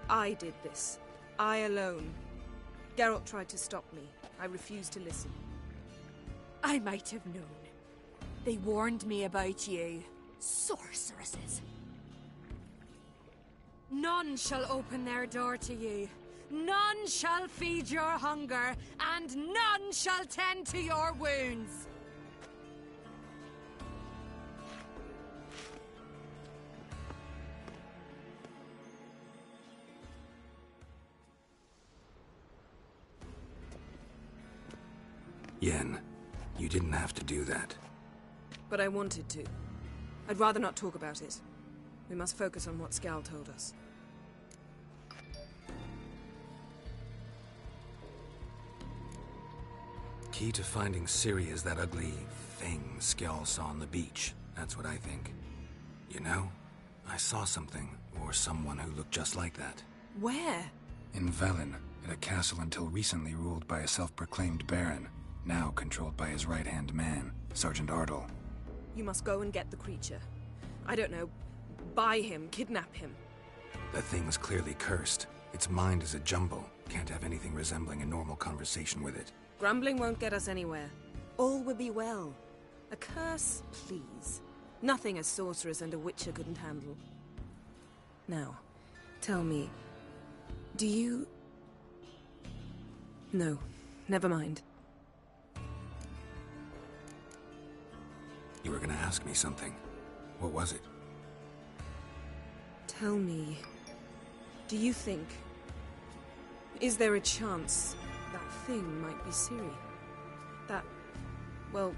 I did this. I alone. Geralt tried to stop me. I refused to listen. I might have known. They warned me about you. Sorceresses. None shall open their door to you. None shall feed your hunger, and none shall tend to your wounds. Yen, you didn't have to do that. But I wanted to. I'd rather not talk about it. We must focus on what Skal told us. Key to finding Ciri is that ugly thing Skjall saw on the beach. That's what I think. You know, I saw something, or someone who looked just like that. Where? In Velen, in a castle until recently ruled by a self-proclaimed baron, now controlled by his right-hand man, Sergeant Ardle. You must go and get the creature. I don't know, buy him, kidnap him. The thing's clearly cursed. Its mind is a jumble. Can't have anything resembling a normal conversation with it. Grumbling won't get us anywhere. All will be well. A curse, please. Nothing a sorceress and a witcher couldn't handle. Now, Tell me, do you... No, never mind. You were gonna ask me something. What was it? Tell me, do you think... Is there a chance that thing might be Ciri? That... well...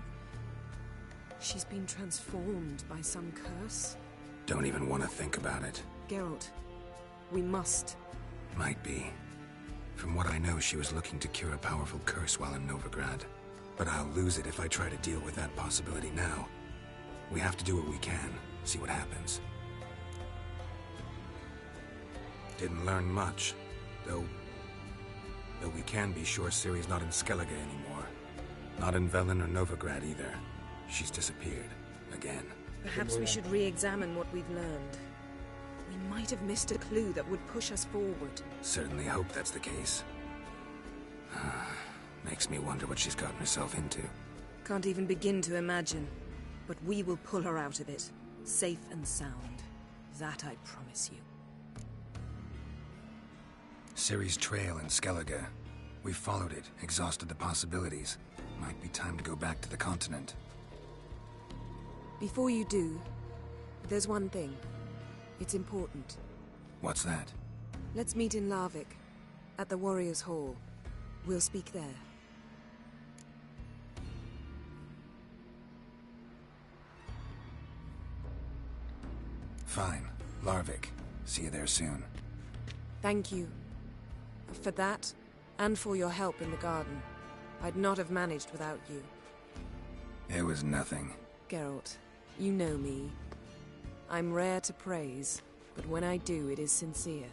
she's been transformed by some curse? Don't even want to think about it. Geralt, we must. Might be. From what I know, she was looking to cure a powerful curse while in Novigrad. But I'll lose it if I try to deal with that possibility now. We have to do what we can, see what happens. Didn't learn much, though we can be sure Ciri's not in Skellige anymore. Not in Velen or Novigrad either. She's disappeared. Again. Perhaps we should re-examine what we've learned. We might have missed a clue that would push us forward. Certainly hope that's the case. Makes me wonder what she's gotten herself into. Can't even begin to imagine. But we will pull her out of it. Safe and sound. That I promise you. Ciri's trail in Skellige. We've followed it, exhausted the possibilities. Might be time to go back to the continent. Before you do, there's one thing. It's important. What's that? Let's meet in Larvik, at the Warriors' Hall. We'll speak there. Fine. Larvik. See you there soon. Thank you. For that, and for your help in the garden. I'd not have managed without you. It was nothing. Geralt, you know me. I'm rare to praise, but when I do, it is sincere.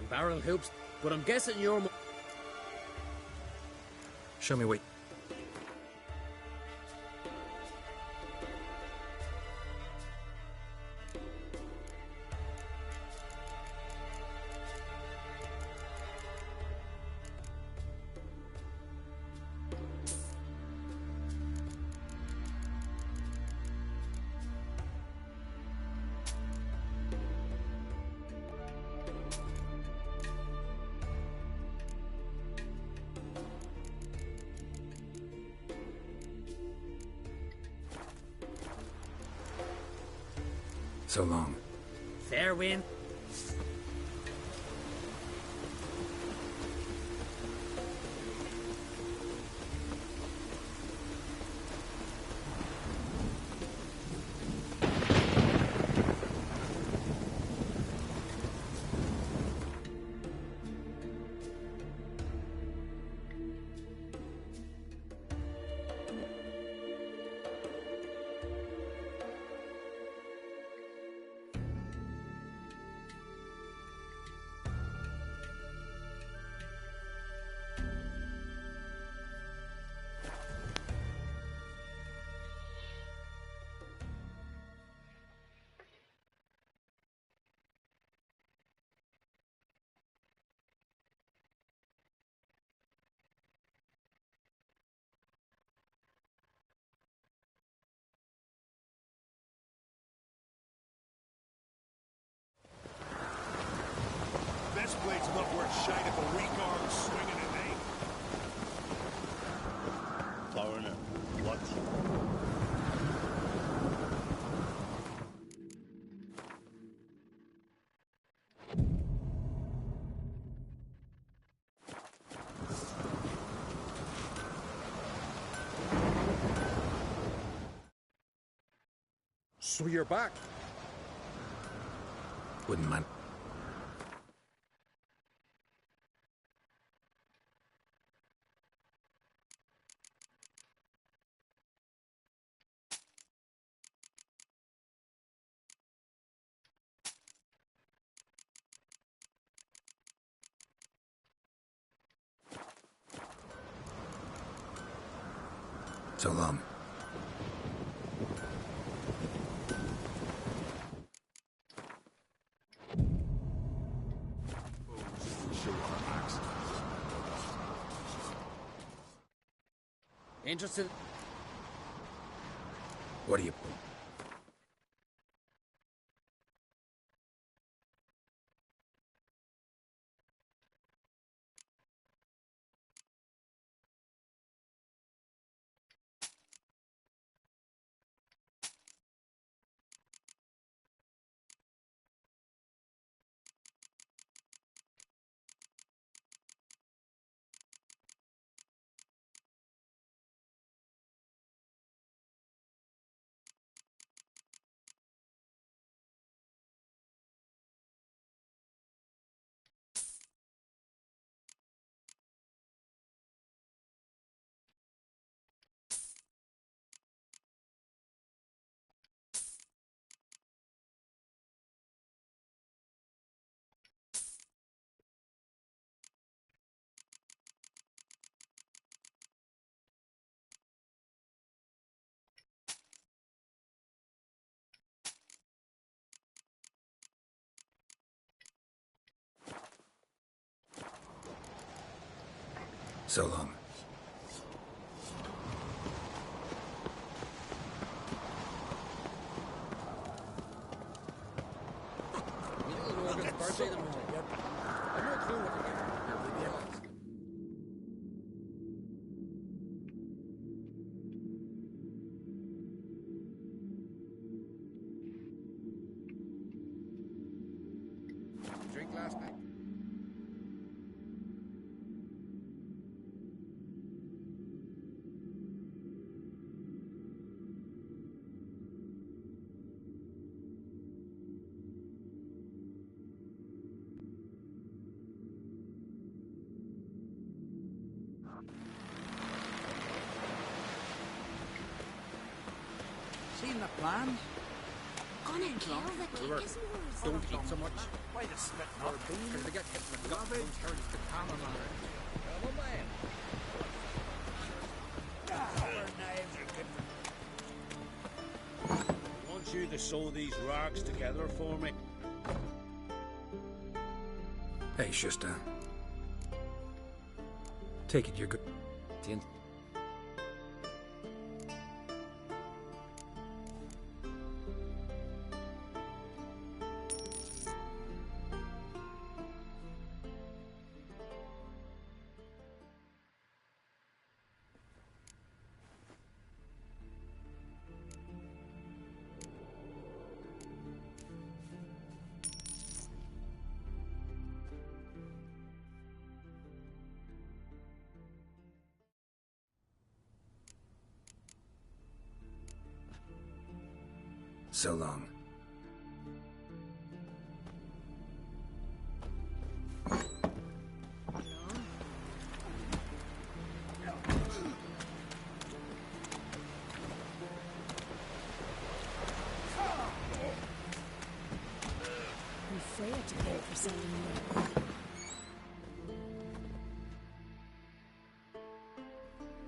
Barrel hoops, but I'm guessing you're... Show me what... So long. Fair wind. So you're back. Wouldn't mind. So long. Interested? What do you... So long. Birthday tomorrow. I've no clue what to get. Drink last night. Seen the plans? Gonna kill the king is yours. Don't eat so much. Why the spit not Because they get hit in the gut. Don't turn the cannon on it. Come on, man. Our knives are good. I want you to sew these rags together for me. Hey, Shusta. Take it you're good. So long. I'm Freya to pay for sending you.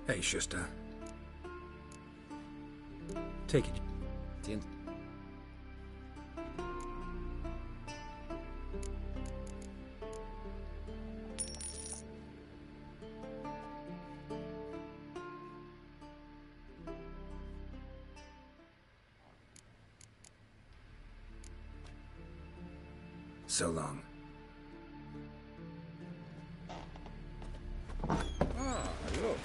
Hey, Shusta. Take it. So long. Ah, look.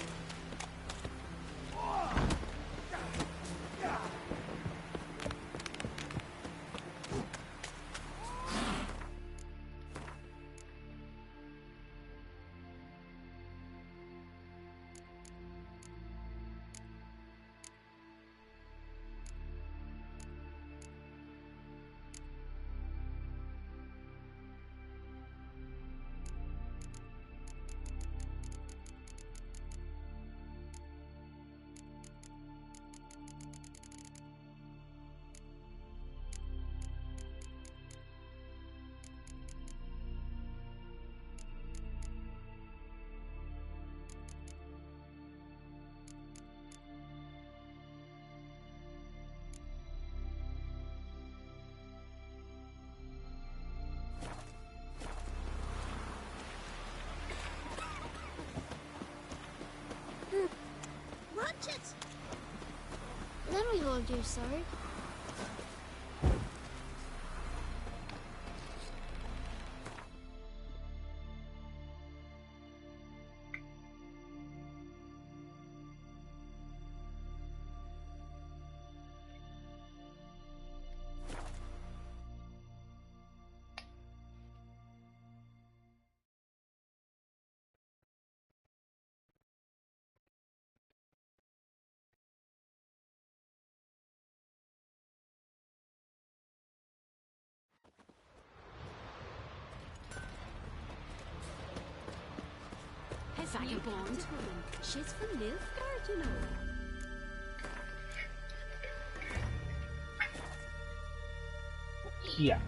dear sir. Hey, vagabond. She's from Nilfgaard, you know. Here.